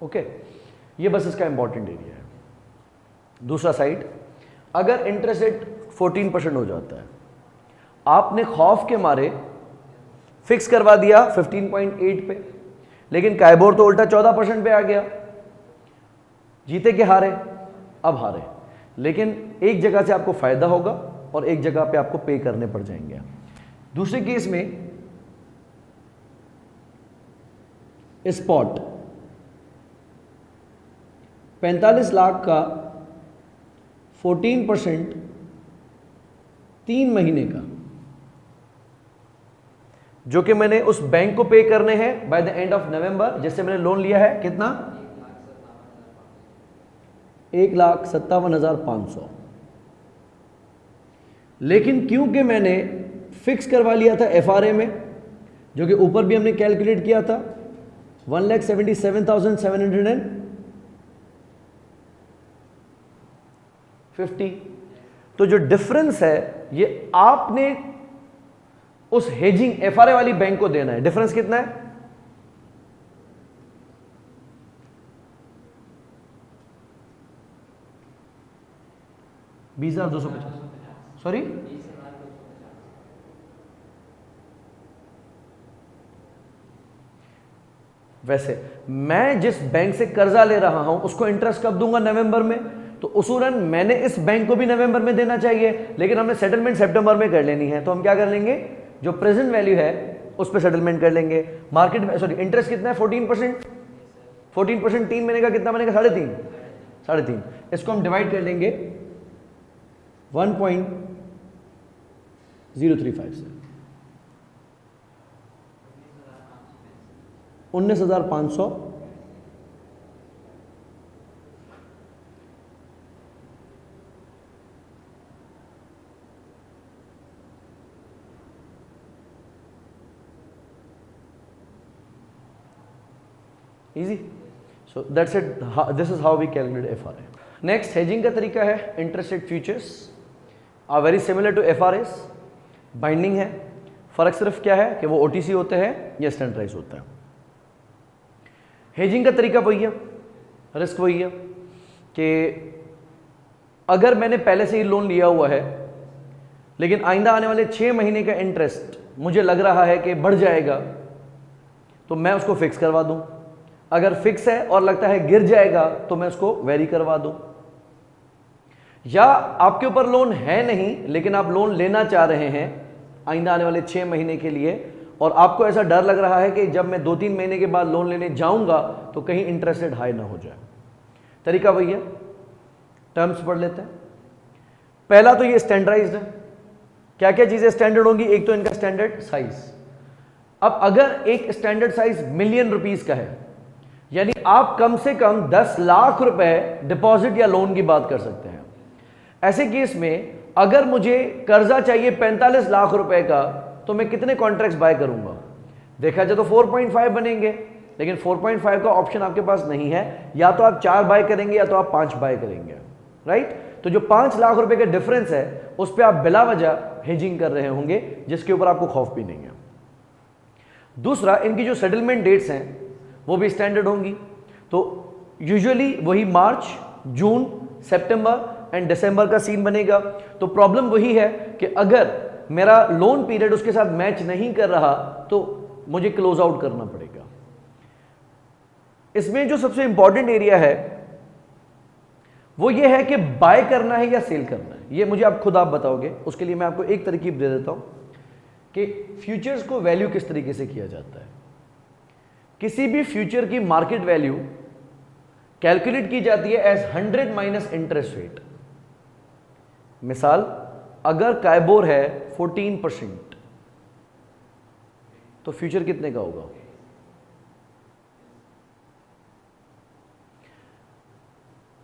ओके, ये बस इसका इंपॉर्टेंट एरिया है। दूसरा साइड, अगर इंटरेस्ट रेट 14% हो जाता है, आपने खौफ के मारे फिक्स करवा दिया 15.8 पे, लेकिन काइबोर तो उल्टा 14% पे आ गया, जीते के हारे? अब हारे, लेकिन एक जगह से आपको फायदा होगा और एक जगह पे आपको पे करने पड़ जाएंगे। दूसरे केस में स्पॉट 45 लाख का 14% 3 महीने का, जो कि मैंने उस बैंक को पे करने हैं बाय द एंड ऑफ नवंबर, जिससे मैंने लोन लिया है कितना? 1,57,500। लेकिन क्योंकि मैंने फिक्स करवा लिया था FRA में, जो कि ऊपर भी हमने कैलकुलेट किया था 1,77,750, तो जो डिफरेंस है ये आपने उस हेजिंग FRA वाली बैंक को देना है। डिफरेंस कितना है? $20,250, सॉरी वैसे मैं जिस बैंक से कर्जा ले रहा हूं उसको इंटरेस्ट कब दूंगा? नवंबर में। तो उसूलन मैंने इस बैंक को भी नवंबर में देना चाहिए, लेकिन हमने सेटलमेंट सितंबर में कर लेनी है, तो हम क्या कर लेंगे? जो प्रेजेंट वैल्यू है उस पर सेटलमेंट कर लेंगे। मार्केट सॉरी इंटरेस्ट कितना है? 14%। 14% 3 महीने का कितना बनेगा? 3.5। इसको हम डिवाइड कर लेंगे 1.035 से, 19,500 easy. So that's it, this is how we calculate FRA। Next hedging का तरीका है interest rate futures are very similar to FRAs, binding है। फर्क सिर्फ क्या है कि वो OTC होते हैं या स्टैंडर्डाइज होता है। हेजिंग का तरीका वही है, रिस्क वही है कि अगर मैंने पहले से ही लोन लिया हुआ है, लेकिन आइंदा आने वाले 6 महीने का इंटरेस्ट मुझे लग रहा है कि बढ़ जाएगा, तो मैं उसको फिक्स करवा दूं। अगर फिक्स है और लगता है गिर जाएगा तो मैं उसको वेरी करवा दूं। या आपके ऊपर लोन है नहीं, लेकिन आप लोन लेना चाह रहे हैं आइंदा आने वाले 6 महीने के लिए, और आपको ऐसा डर लग रहा है कि जब मैं 2-3 महीने के बाद लोन लेने जाऊंगा तो कहीं इंटरेस्ट रेट हाई ना हो जाए। तरीका वही है, टर्म्स पढ़ लेते हैं। पहला तो ये स्टैंडर्डाइज्ड है। क्या क्या चीजें स्टैंडर्ड होंगी? एक तो इनका स्टैंडर्ड साइज। अब अगर एक स्टैंडर्ड साइज मिलियन रुपीस का है, यानी आप कम से कम 10 लाख रुपए डिपॉजिट या लोन की बात कर सकते हैं। ऐसे केस में अगर मुझे कर्जा चाहिए 45 लाख रुपए का, तो मैं कितने कॉन्ट्रैक्ट्स बाय करूंगा? देखा जाए तो 4.5 बनेंगे, लेकिन 4.5 का ऑप्शन आपके पास नहीं है। या तो आप 4 बाय करेंगे या तो आप 5 बाय करेंगे, राइट? तो जो 5 लाख रुपए का डिफरेंस है उस पर आप बिला वजह हेजिंग कर रहे होंगे, जिसके ऊपर आपको खौफ भी नहीं है। दूसरा, इनकी जो सेटलमेंट डेट्स हैं वो भी स्टैंडर्ड होंगी। तो यूजुअली वही मार्च, जून, सितंबर एंड दिसंबर का सीन बनेगा। तो प्रॉब्लम वही है कि अगर मेरा लोन पीरियड उसके साथ मैच नहीं कर रहा तो मुझे क्लोज आउट करना पड़ेगा। इसमें जो सबसे इंपॉर्टेंट एरिया है वो ये है कि बाय करना है या सेल करना है। ये मुझे आप खुद आप बताओगे। उसके लिए मैं आपको एक तरकीब दे देता हूं कि फ्यूचर्स को वैल्यू किस तरीके से किया जाता है। किसी भी फ्यूचर की मार्केट वैल्यू कैलकुलेट की जाती है एज 100 माइनस इंटरेस्ट रेट। मिसाल, अगर काइबोर है 14%, तो फ्यूचर कितने का होगा?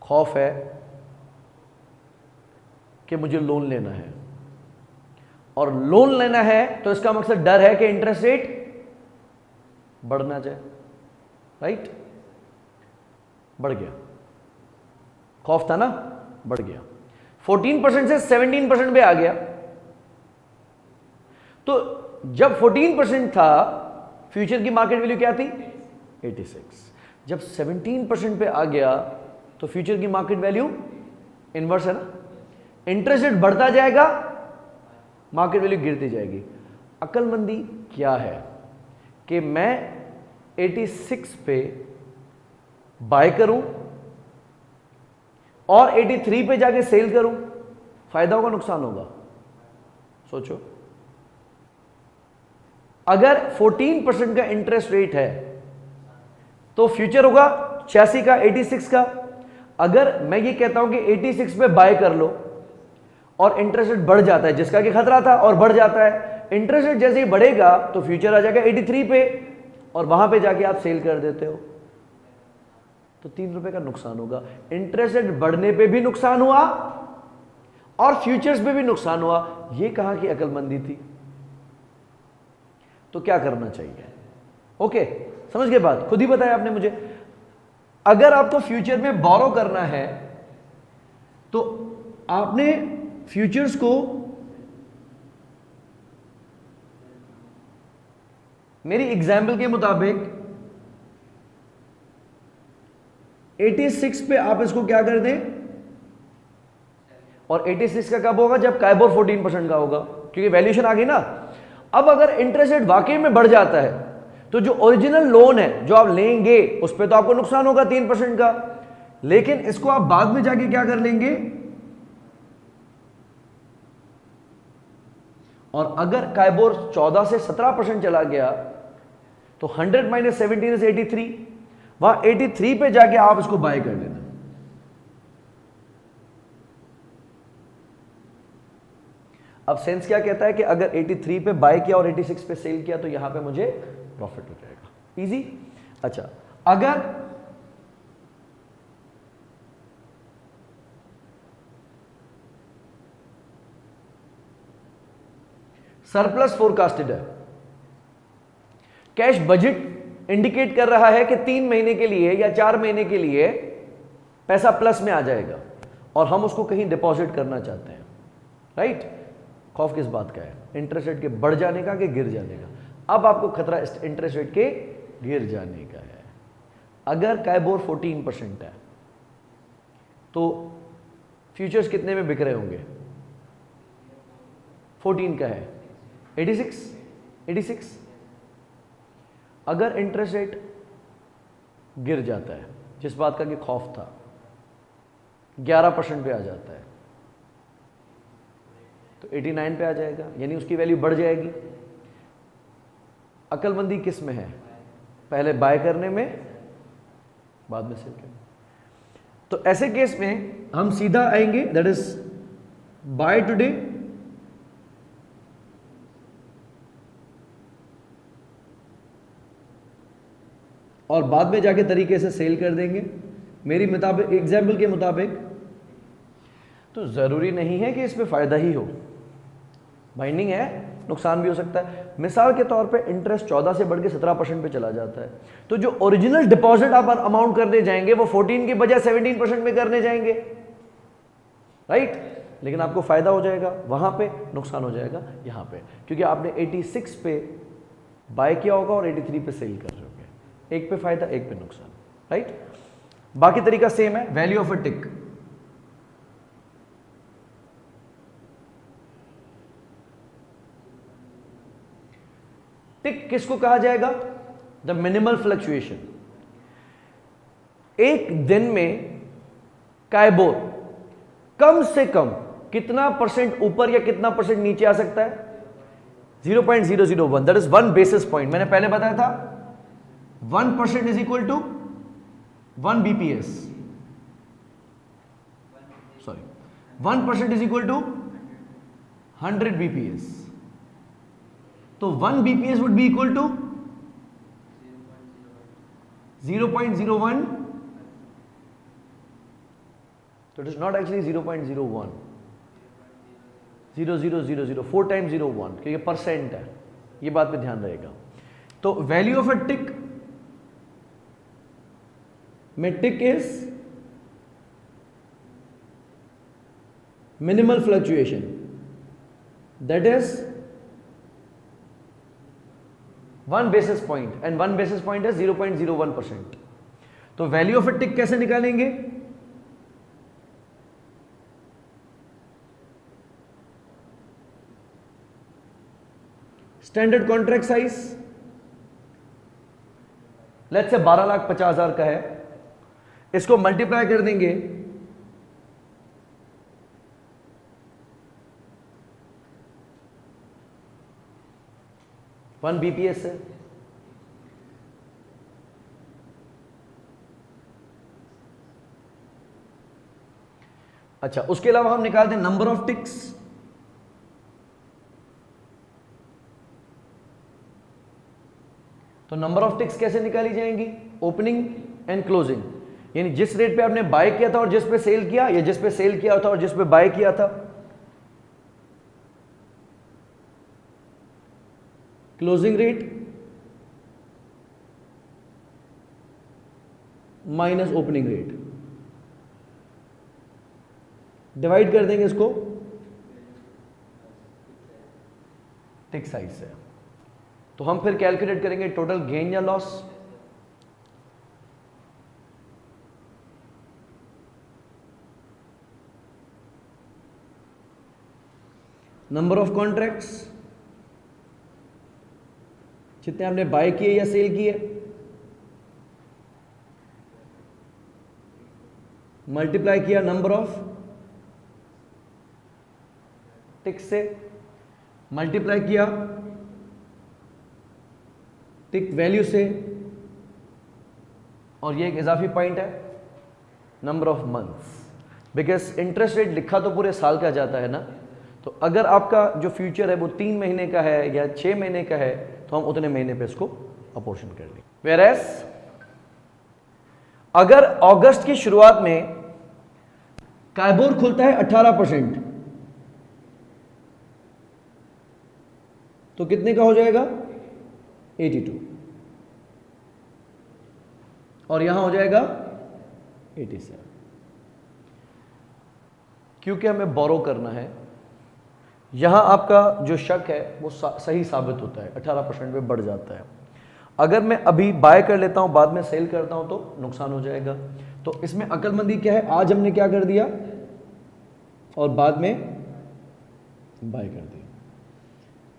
खौफ है कि मुझे लोन लेना है, और लोन लेना है तो इसका मकसद डर है कि इंटरेस्ट रेट बढ़ ना जाए, राइट? बढ़ गया, खौफ था ना, बढ़ गया, 14% से 17% पे आ गया। तो जब 14% था, फ्यूचर की मार्केट वैल्यू क्या थी? 86। जब 17% पे आ गया तो फ्यूचर की मार्केट वैल्यू इनवर्स है ना, इंटरेस्ट रेट बढ़ता जाएगा, मार्केट वैल्यू गिरती जाएगी। अक्लमंदी क्या है कि मैं 86 पे बाय करूं और 83 पे जाके सेल करूं, फायदा होगा नुकसान होगा? सोचो। अगर 14% का इंटरेस्ट रेट है तो फ्यूचर होगा 86 का, 86 का। अगर मैं ये कहता हूं कि 86 पे बाय कर लो और इंटरेस्ट रेट बढ़ जाता है, जिसका कि खतरा था, और बढ़ जाता है, इंटरेस्ट रेट जैसे ही बढ़ेगा तो फ्यूचर आ जाएगा 83 पे और वहां पे जाके आप सेल कर देते हो, तो 3 रुपए का नुकसान होगा। इंटरेस्ट रेट बढ़ने पे भी नुकसान हुआ और फ्यूचर्स पे भी नुकसान हुआ। ये कहां की अक्लमंदी थी? तो क्या करना चाहिए? ओके, समझ गए बात? खुद ही बताया आपने मुझे। अगर आपको फ्यूचर में बोरो करना है तो आपने फ्यूचर्स को, मेरी एग्जाम्पल के मुताबिक 86 पे आप इसको क्या कर दें, और 86 का कब होगा? जब काइबोर 14% का होगा, क्योंकि वैल्यूएशन आ गई ना। अब अगर इंटरेस्ट रेट वाकई में बढ़ जाता है तो जो ओरिजिनल लोन है जो आप लेंगे उस पर तो आपको नुकसान होगा 3% का, लेकिन इसको आप बाद में जाके क्या कर लेंगे, और अगर काइबोर 14 से 17% चला गया तो 100 माइनस 17 इज 83, वहां 83 पे जाके आप इसको बाय कर लेना। अब सेंस क्या कहता है कि अगर 83 पे बाय किया और 86 पे सेल किया तो यहां पे मुझे प्रॉफिट हो जाएगा। इजी। अच्छा, अगर सरप्लस फोरकास्टेड है, कैश बजट इंडिकेट कर रहा है कि 3 महीने के लिए या 4 महीने के लिए पैसा प्लस में आ जाएगा और हम उसको कहीं डिपॉजिट करना चाहते हैं, राइट? खौफ किस बात का है? इंटरेस्ट रेट के बढ़ जाने का कि गिर जाने का? अब आपको खतरा इंटरेस्ट रेट के गिर जाने का है। अगर काइबोर 14% है तो फ्यूचर्स कितने में बिक रहे होंगे? 14 का है, 86। अगर इंटरेस्ट रेट गिर जाता है, जिस बात का कि खौफ था, 11% पे आ जाता है तो 89 पे आ जाएगा, यानी उसकी वैल्यू बढ़ जाएगी। अक्लमंदी किस में है? पहले बाय करने में, बाद में सेल करने। तो ऐसे केस में हम सीधा आएंगे, दैट इज बाय टुडे और बाद में जाके तरीके से सेल कर देंगे, मेरी मुताबिक, एग्जाम्पल के मुताबिक। तो जरूरी नहीं है कि इसमें फायदा ही हो, बाइंडिंग है, नुकसान भी हो सकता है। मिसाल के तौर पे इंटरेस्ट 14 से बढ़ के 17% पे चला जाता है, तो जो ओरिजिनल डिपॉजिट आप अमाउंट करने जाएंगे वो 14 की बजाय 17% में करने जाएंगे, राइट? लेकिन आपको फायदा हो जाएगा, वहां पे नुकसान हो जाएगा यहां पे, क्योंकि आपने 86 पे बाय किया होगा और 83 पे सेल कर रहे होगे। एक पे फायदा, एक पे नुकसान, राइट? बाकी तरीका सेम है। वैल्यू ऑफ अ टिक, टिक किसको कहा जाएगा? The minimal fluctuation. एक दिन में काइबोर कम से कम कितना परसेंट ऊपर या कितना परसेंट नीचे आ सकता है? 0.001, दैट इज 1 बेसिस पॉइंट। मैंने पहले बताया था 1% is equal to 1 BPS, sorry 1% is equal to 100 BPS. तो 1 BPS would be equal to 0.01. So it is not actually 0.01. 0.0000 4 times 0.1 क्योंकि परसेंट है, ये बात पे ध्यान रहेगा। तो वैल्यू ऑफ अ टिक में tick is minimal fluctuation, that is 1 basis point, and 1 basis point है 0.01%। तो वैल्यू ऑफ अ टिक कैसे निकालेंगे? Standard contract size let's say 12,50,000 का है, इसको मल्टीप्लाई कर देंगे 1 बीपीएस से, अच्छा उसके अलावा हम निकालते हैं नंबर ऑफ टिक्स। तो नंबर ऑफ टिक्स कैसे निकाली जाएंगी? ओपनिंग एंड क्लोजिंग, यानी जिस रेट पे आपने बाय किया था और जिस पे सेल किया, या जिस पे सेल किया था और जिस पे बाय किया था। Closing rate minus opening rate, divide कर देंगे इसको टिक साइज से। तो हम फिर कैलकुलेट करेंगे टोटल गेन या लॉस। नंबर ऑफ कॉन्ट्रैक्ट्स, जितने आपने बाय किए या सेल किए, मल्टीप्लाई किया नंबर ऑफ टिक्स से, मल्टीप्लाई किया टिक वैल्यू से, और ये एक इजाफी पॉइंट है number of months, because interest rate लिखा तो पूरे साल का जाता है ना। तो अगर आपका जो फ्यूचर है वो 3 महीने का है या 6 महीने का है, तो हम उतने महीने पे इसको अपोर्शन कर लेंगे। वेयरएज अगर अगस्त की शुरुआत में काइबोर खुलता है 18%, तो कितने का हो जाएगा? 82, और यहां हो जाएगा 87, क्योंकि हमें बोरो करना है। यहां आपका जो शक है वो सही साबित होता है, 18% पे बढ़ जाता है। अगर मैं अभी बाय कर लेता हूं, बाद में सेल करता हूं, तो नुकसान हो जाएगा। तो इसमें अक्लमंदी क्या है? आज हमने क्या कर दिया और बाद में बाय कर दिया।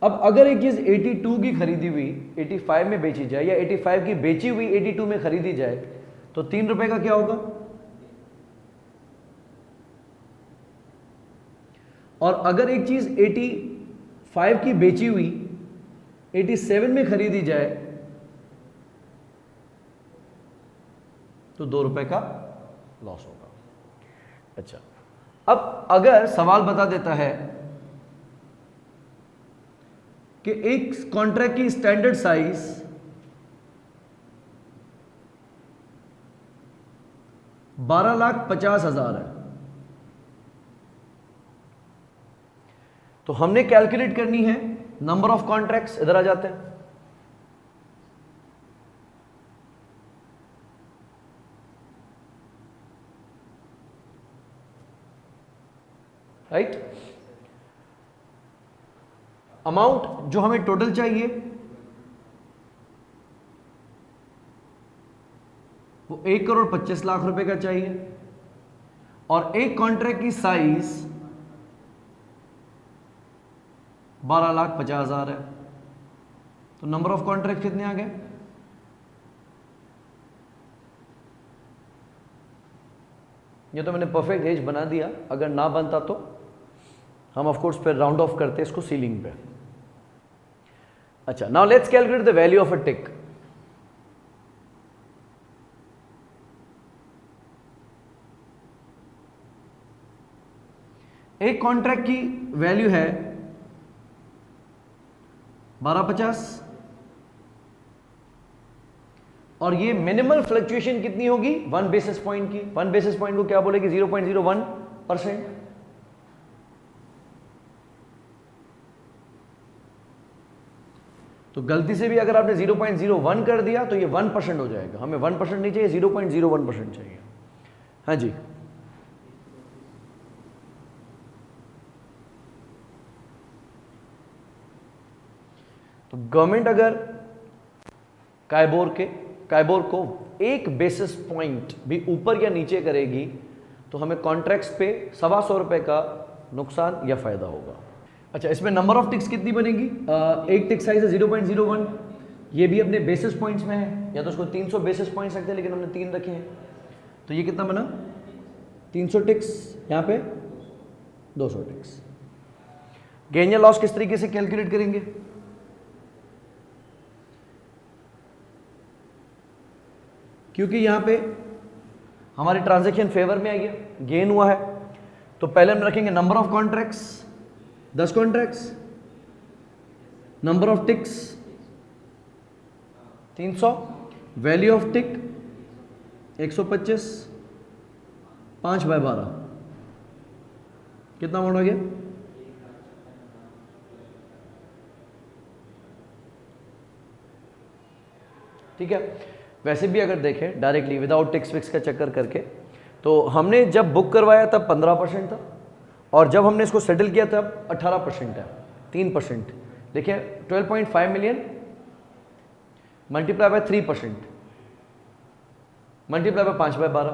अब अगर एक चीज 82 की खरीदी हुई 85 में बेची जाए, या 85 की बेची हुई 82 में खरीदी जाए, तो 3 रुपए का क्या होगा? और अगर एक चीज 85 की बेची हुई 87 में खरीदी जाए, तो 2 रुपए का लॉस होगा। अच्छा, अब अगर सवाल बता देता है कि एक कॉन्ट्रैक्ट की स्टैंडर्ड साइज 12,50,000 है, तो हमने कैलकुलेट करनी है नंबर ऑफ कॉन्ट्रैक्ट्स। इधर आ जाते हैं, राइट। अमाउंट जो हमें टोटल चाहिए वो 1,25,00,000 रुपए का चाहिए, और एक कॉन्ट्रैक्ट की साइज 12,50,000 है। तो नंबर ऑफ कॉन्ट्रैक्ट कितने आ गए? ये तो मैंने परफेक्ट एज बना दिया, अगर ना बनता तो हम ऑफ कोर्स फिर राउंड ऑफ करते इसको सीलिंग पे। अच्छा, now let's calculate the value of a tick. एक कॉन्ट्रैक्ट की वैल्यू है 1250, और ये मिनिमल फ्लक्चुएशन कितनी होगी? 1 बेसिस पॉइंट की। 1 बेसिस पॉइंट को क्या बोलेगी? 0.01%। तो गलती से भी अगर आपने 0.01 कर दिया तो ये 1% हो जाएगा। हमें 1% नहीं चाहिए, 0.01% चाहिए। हाँ जी, तो गवर्नमेंट अगर काइबोर को 1 बेसिस पॉइंट भी ऊपर या नीचे करेगी तो हमें कॉन्ट्रैक्ट्स पे 125 रुपए का नुकसान या फायदा होगा। अच्छा, इसमें नंबर ऑफ टिक्स कितनी बनेगी? एक टिक साइज है 0.01, ये भी अपने बेसिस पॉइंट्स में है, या तो उसको 300 बेसिस पॉइंट्स रखते हैं लेकिन हमने 3 रखे हैं, तो ये कितना बना? 300 टिक्स, यहाँ पे 200 टिक्स। गेन या लॉस किस तरीके से कैलकुलेट करेंगे? क्योंकि यहां पे हमारी ट्रांजैक्शन फेवर में आ गया, गेन हुआ है, तो पहले हम रखेंगे number of contracts 10 contracts, number of ticks 300, value of tick 125, 5/12 कितना अमाउंट हो गया? ठीक है। वैसे भी अगर देखें डायरेक्टली विदाउट टिक्स फिक्स का चक्कर करके, तो हमने जब बुक करवाया तब 15% था, और जब हमने इसको सेटल किया तब 18% है, 3%। देखिए 12.5 million multiply by 3% multiply by 5/12,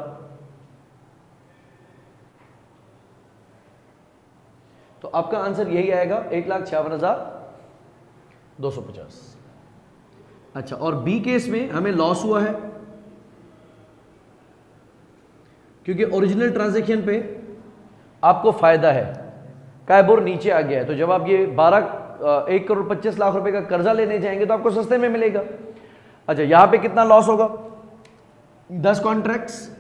तो आपका आंसर यही आएगा 1,56,250। अच्छा, और बी केस में हमें लॉस हुआ है क्योंकि ओरिजिनल ट्रांजैक्शन पे आपको फायदा है, काइबोर नीचे आ गया है, तो जब आप ये 1,25,00,000 रुपए का कर्जा लेने जाएंगे तो आपको सस्ते में मिलेगा। अच्छा, यहां पे कितना लॉस होगा? 10 कॉन्ट्रैक्ट्स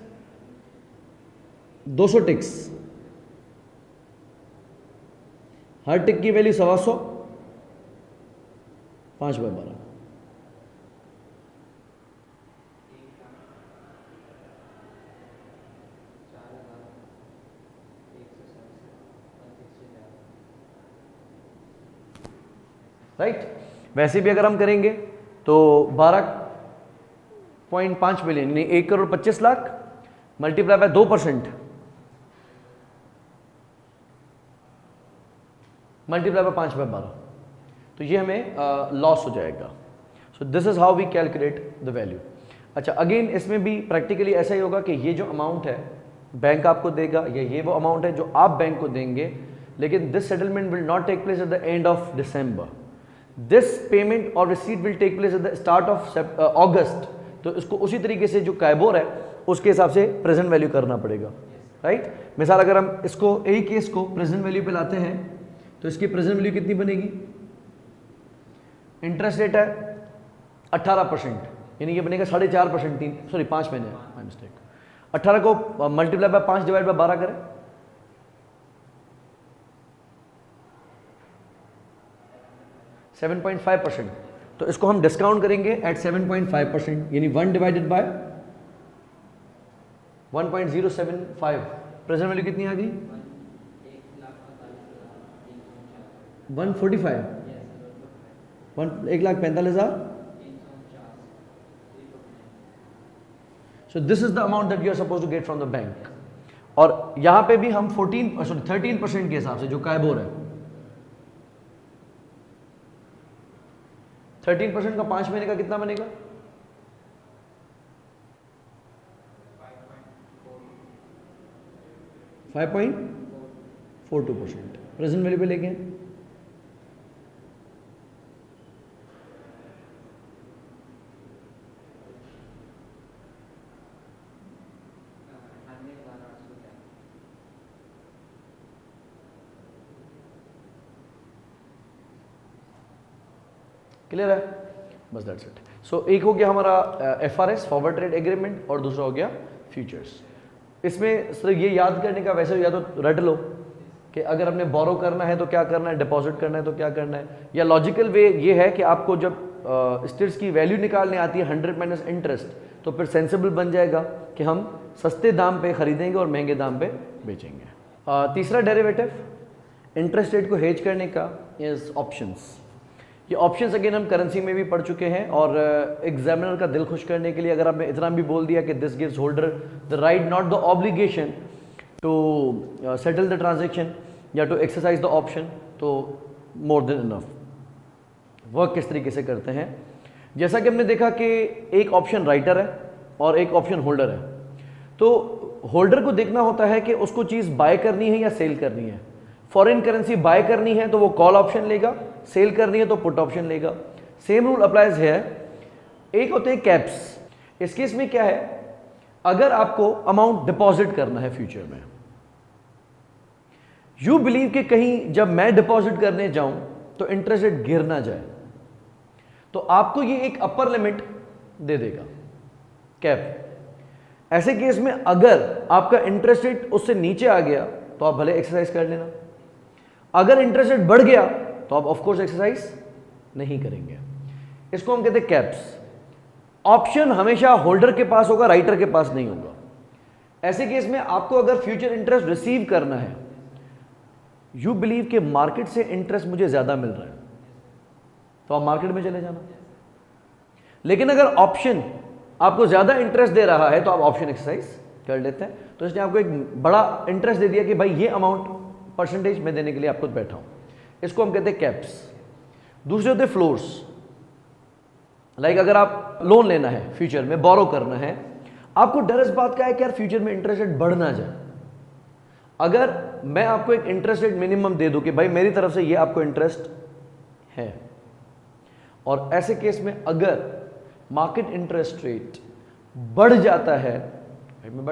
200 टिक्स, हर टिक की वैल्यू 125, 5/12। राइट। वैसे भी अगर हम करेंगे तो 12.5 मिलियन यानी 1,25,00,000 मल्टीप्लाई बाय 2% मल्टीप्लाई बाय 5/12, तो ये हमें लॉस हो जाएगा। So this is how we calculate the value. अच्छा, अगेन इसमें भी प्रैक्टिकली ऐसा ही होगा कि ये जो अमाउंट है बैंक आपको देगा, या ये वो अमाउंट है जो आप बैंक को देंगे, लेकिन this settlement will not take place at the end of December. This payment और receipt will take place at the start of August. तो इसको उसी तरीके से जो काइबोर है उसके हिसाब से प्रेजेंट वैल्यू करना पड़ेगा। राइट। मिसाल अगर हम इसको एक केस को प्रेजेंट वैल्यू पे लाते हैं तो इसकी प्रेजेंट वैल्यू कितनी बनेगी? इंटरेस्ट रेट है 18%, यानी ये बनेगा 4.5%, 5 महीने, माय मिस्टेक। 18 को मल्टीप्लाई बाय 5 डिवाइड बाय 12 करें, 7.5%। तो इसको हम डिस्काउंट करेंगे एट 7.5%, यानी 1 डिवाइडेड बाय 1.075। प्रेजेंट वैल्यू कितनी आ गई? 145, 1,45,000। So this is the amount that you are supposed to get from the bank। और यहां पे भी हम 13% के हिसाब से जो काइबोर है, 13% का 5 महीने का कितना बनेगा? 5.42%। प्रेजेंट वैल्यू पे लेके क्लियर है? बस दैट्स इट। सो एक हो गया हमारा FRS फॉरवर्ड ट्रेड एग्रीमेंट और दूसरा हो गया फ्यूचर्स। इसमें सिर्फ ये याद करने का, वैसे या तो रट लो कि अगर हमने बोरो करना है तो क्या करना है, डिपॉजिट करना है तो क्या करना है, या लॉजिकल वे ये है कि आपको जब स्टेट्स की वैल्यू निकालने आती है 100 माइनस इंटरेस्ट, तो फिर सेंसिबल बन जाएगा कि हम सस्ते दाम पे खरीदेंगे और महंगे दाम पे बेचेंगे। तीसरा डेरिवेटिव इंटरेस्ट रेट को हेज करने का इज ऑप्शंस। ये ऑप्शंस अगेन हम करेंसी में भी पढ़ चुके हैं, और एग्जामिनर का दिल खुश करने के लिए अगर आपने इतना भी बोल दिया कि this gives holder the right not the obligation to settle the transaction या टू एक्सरसाइज द ऑप्शन, तो मोर देन इनफ। वर्क किस तरीके से करते हैं, जैसा कि हमने देखा कि एक ऑप्शन राइटर है और एक ऑप्शन होल्डर है। तो होल्डर को देखना होता है कि उसको चीज़ बाय करनी है या सेल करनी है। फॉरेन करेंसी बाय करनी है तो वो कॉल ऑप्शन लेगा, सेल करनी है तो पुट ऑप्शन लेगा। सेम रूल अप्लाइज है। एक होते हैं कैप्स। इस केस में क्या है, अगर आपको अमाउंट डिपॉजिट करना है फ्यूचर में, यू बिलीव कि कहीं जब मैं डिपॉजिट करने जाऊं तो इंटरेस्ट रेट गिर ना जाए, तो आपको ये एक अपर लिमिट दे देगा कैप। ऐसे केस में अगर आपका इंटरेस्ट रेट उससे नीचे आ गया तो आप भले एक्सरसाइज कर लेना, अगर इंटरेस्ट रेट बढ़ गया तो आप ऑफ कोर्स एक्सरसाइज नहीं करेंगे। इसको हम कहते हैं कैप्स। ऑप्शन हमेशा होल्डर के पास होगा, राइटर के पास नहीं होगा। ऐसे केस में आपको अगर फ्यूचर इंटरेस्ट रिसीव करना है, यू बिलीव कि मार्केट से इंटरेस्ट मुझे ज्यादा मिल रहा है, तो आप मार्केट में चले जाना। लेकिन अगर ऑप्शन आपको ज्यादा इंटरेस्ट दे रहा है तो आप ऑप्शन एक्सरसाइज कर लेते हैं। तो इसने आपको एक बड़ा इंटरेस्ट दे दिया कि भाई ये अमाउंट परसेंटेज में देने के लिए आपको बैठा हूं। इसको हम कहते हैं कैप्स। दूसरे होते फ्लोर्स। लाइक अगर आप लोन लेना है, फ्यूचर में बोरो करना है, आपको डर इस बात का है कि यार फ्यूचर में इंटरेस्ट रेट बढ़ ना जाए। अगर मैं आपको एक इंटरेस्ट रेट मिनिमम दे दूं कि भाई मेरी तरफ से ये आपको इंटरेस्ट है, और ऐसे केस में अगर मार्केट इंटरेस्ट रेट बढ़ जाता है, भाई मैं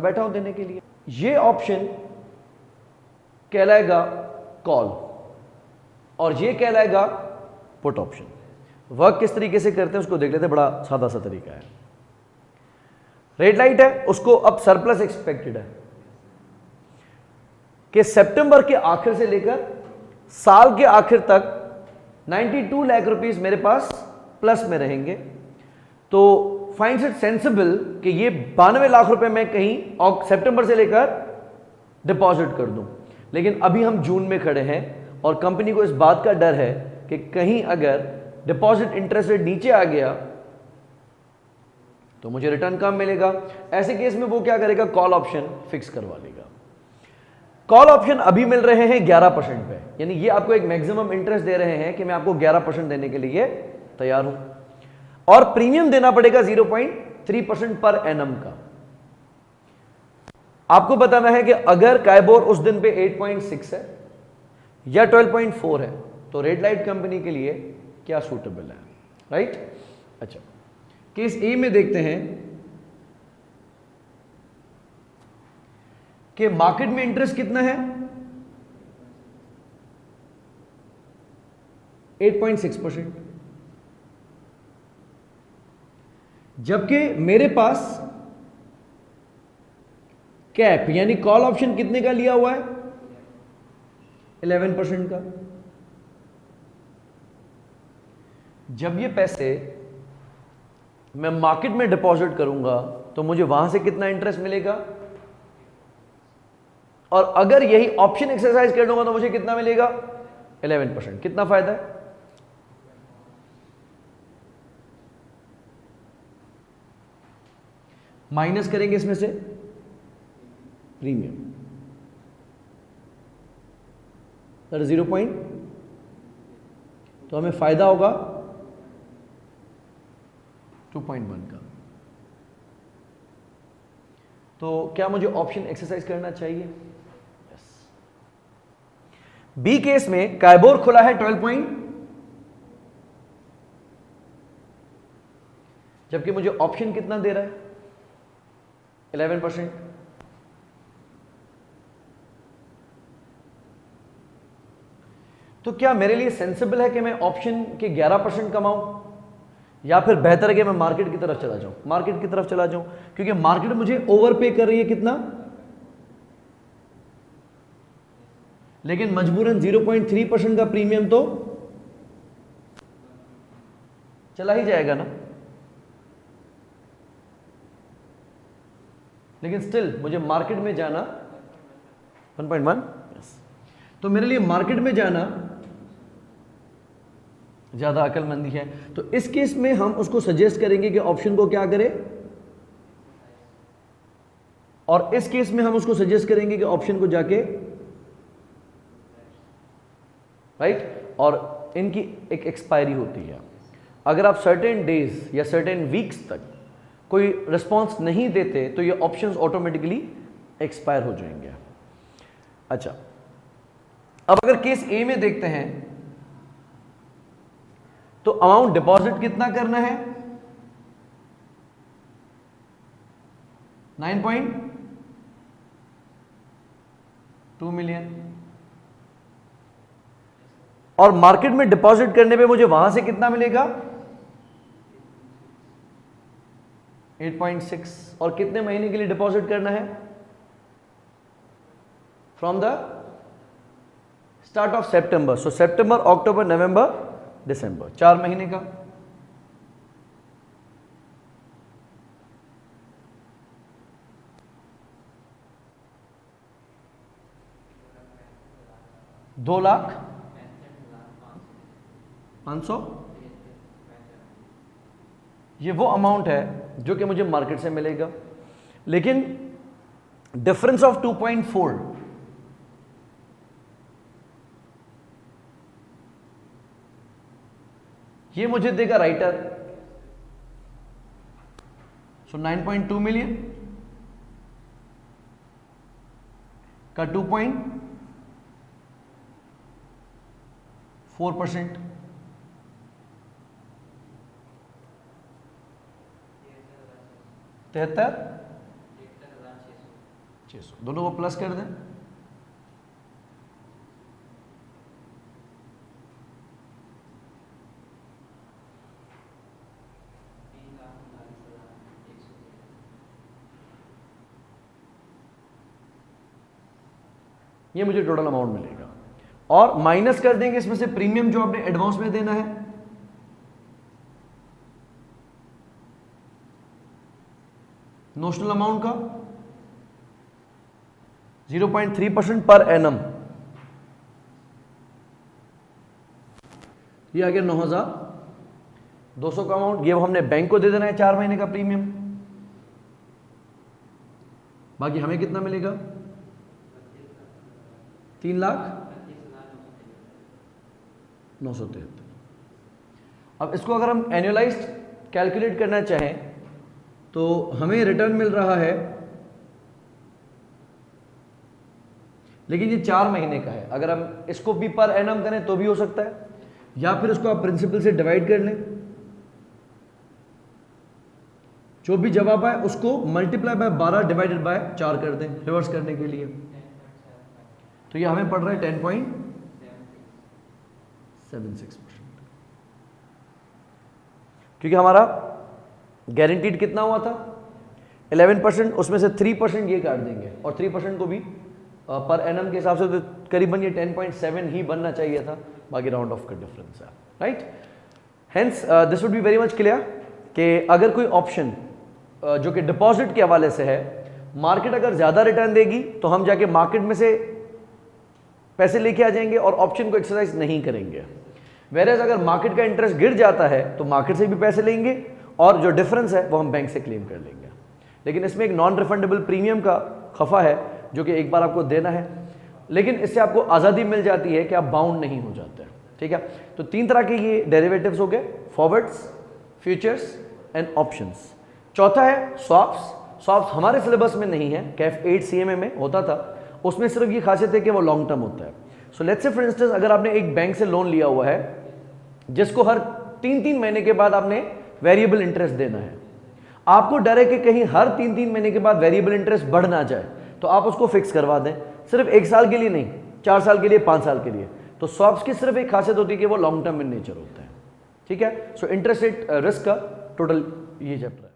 बैठा हूं देने के लिए, ये ऑप्शन कहलाएगा कॉल और ये कहलाएगा पुट ऑप्शन। वर्क किस तरीके से करते हैं उसको देख लेते हैं। बड़ा सादा सा तरीका है। रेड लाइट है, उसको अब सरप्लस एक्सपेक्टेड है कि सितंबर के आखिर से लेकर साल के आखिर तक 92 लाख रुपीस मेरे पास प्लस में रहेंगे। तो फाइंड्स इट सेंसिबल कि ये 92 लाख रुपए मैं कहीं और सितंबर से लेकर डिपॉजिट कर दूं। लेकिन अभी हम जून में खड़े हैं और कंपनी को इस बात का डर है कि कहीं अगर डिपॉजिट इंटरेस्ट रेट नीचे आ गया तो मुझे रिटर्न कम मिलेगा। ऐसे केस में वो क्या करेगा, कॉल ऑप्शन फिक्स करवा लेगा। कॉल ऑप्शन अभी मिल रहे हैं 11% पे, यानी ये आपको एक मैक्सिमम इंटरेस्ट दे रहे हैं कि मैं आपको 11% देने के लिए तैयार हूं, और प्रीमियम देना पड़ेगा 0.3% पर एनम का। आपको बताना है कि अगर काइबोर उस दिन पे 8.6 है या 12.4 है तो रेड लाइट कंपनी के लिए क्या सूटेबल है, राइट। अच्छा, केस ए में देखते हैं कि मार्केट में इंटरेस्ट कितना है, 8.6%, जबकि मेरे पास कैप यानी कॉल ऑप्शन कितने का लिया हुआ है, 11% का। जब ये पैसे मैं मार्केट में डिपॉजिट करूंगा तो मुझे वहां से कितना इंटरेस्ट मिलेगा, और अगर यही ऑप्शन एक्सरसाइज कर लूंगा तो मुझे कितना मिलेगा, 11%। कितना फायदा है, माइनस करेंगे इसमें से प्रीमियम, 0 पॉइंट, तो हमें फायदा होगा 2.1 का। तो क्या मुझे ऑप्शन एक्सरसाइज करना चाहिए? यस। बी केस में काइबोर खुला है 12 जबकि मुझे ऑप्शन कितना दे रहा है, 11%। तो क्या मेरे लिए सेंसिबल है कि मैं ऑप्शन के 11% कमाऊं, या फिर बेहतर है कि मैं मार्केट की तरफ चला जाऊं? मार्केट की तरफ चला जाऊं क्योंकि मार्केट मुझे ओवर पे कर रही है कितना, लेकिन मजबूरन 0.3% का प्रीमियम तो चला ही जाएगा ना। लेकिन स्टिल मुझे मार्केट में जाना 1.1, तो मेरे लिए मार्केट में जाना ज्यादा अकलमंदी है। तो इस केस में हम उसको सजेस्ट करेंगे कि ऑप्शन को क्या करे, और इस केस में हम उसको सजेस्ट करेंगे कि ऑप्शन को जाके राइट। और इनकी एक एक्सपायरी होती है, अगर आप सर्टेन डेज या सर्टेन वीक्स तक कोई रिस्पॉन्स नहीं देते तो ये ऑप्शंस ऑटोमेटिकली एक्सपायर हो जाएंगे। अच्छा, अब अगर केस ए में देखते हैं तो अमाउंट डिपॉजिट कितना करना है, 9.2 मिलियन, और मार्केट में डिपॉजिट करने पे मुझे वहां से कितना मिलेगा, 8.6, और कितने महीने के लिए डिपॉजिट करना है, फ्रॉम द स्टार्ट ऑफ सितंबर। सो सितंबर, अक्टूबर, नवंबर, दिसंबर, 4 महीने का। $2,05,500, ये वो अमाउंट है जो कि मुझे मार्केट से मिलेगा, लेकिन डिफरेंस ऑफ 2.4 ये मुझे देगा राइटर। सो 9.2 मिलियन का 2.4%, 73,600, दोनों को प्लस कर दें, ये मुझे टोटल अमाउंट मिलेगा, और माइनस कर देंगे इसमें से प्रीमियम जो आपने एडवांस में देना है, नोशनल अमाउंट का 0.3% पर एनम, ये आ गया 9,200 का अमाउंट। ये हमने बैंक को दे देना है 4 महीने का प्रीमियम, बाकी हमें कितना मिलेगा, 3,09,73। अब इसको अगर हम एनुअलाइज्ड कैलकुलेट करना चाहें तो हमें रिटर्न मिल रहा है, लेकिन ये 4 महीने का है। अगर हम इसको भी पर एनम करें तो भी हो सकता है, या फिर इसको आप प्रिंसिपल से डिवाइड कर लें, जो भी जवाब आए उसको मल्टीप्लाई बाय 12 डिवाइडेड बाय 4 कर दें रिवर्स करने के लिए। तो ये हमें पड़ रहा है 10.76%, क्योंकि हमारा गारंटीड कितना हुआ था 11%, उसमें से 3% ये काट देंगे, और 3% को भी पर एनम के हिसाब से तो करीबन ये 10.7 ही बनना चाहिए था, बाकी राउंड ऑफ का डिफरेंस है, right. Hence this would be very much clear कि अगर कोई ऑप्शन जो कि डिपॉजिट के हवाले से है, मार्केट अगर ज्यादा रिटर्न देगी तो हम जाके मार्केट में से पैसे लेके आ जाएंगे और ऑप्शन को एक्सरसाइज नहीं करेंगे। वेरेज अगर मार्केट का इंटरेस्ट गिर जाता है तो मार्केट से भी पैसे लेंगे, और जो डिफरेंस है वो हम बैंक से क्लेम कर लेंगे। लेकिन इसमें एक नॉन रिफंडेबल प्रीमियम का खफा है जो कि एक बार आपको देना है, लेकिन इससे आपको आज़ादी मिल जाती है कि आप बाउंड नहीं हो जाते, ठीक है। तो 3 तरह के ये डेरिवेटिव्स हो गए, फॉरवर्ड्स, फ्यूचर्स एंड ऑप्शंस। चौथा है स्वैप्स। स्वैप्स हमारे सिलेबस में नहीं है, कैफ 8 CMA में होता था, उसमें सिर्फ ये खासियत है कि वो लॉन्ग टर्म होता है। So let's say for instance अगर आपने एक बैंक से लोन लिया हुआ है जिसको हर 3-3 महीने के बाद आपने वेरिएबल इंटरेस्ट देना है, आपको डर है कि कहीं हर 3-3 महीने के बाद वेरिएबल इंटरेस्ट बढ़ ना जाए, तो आप उसको फिक्स करवा दें, सिर्फ 1 साल के लिए नहीं, 4 साल के लिए, 5 साल के लिए। तो स्वैप्स की सिर्फ एक खासियत होती है कि वो लॉन्ग टर्म इन नेचर होता है, ठीक है। सो इंटरेस्ट रेट रिस्क का टोटल ये चैप्टर है।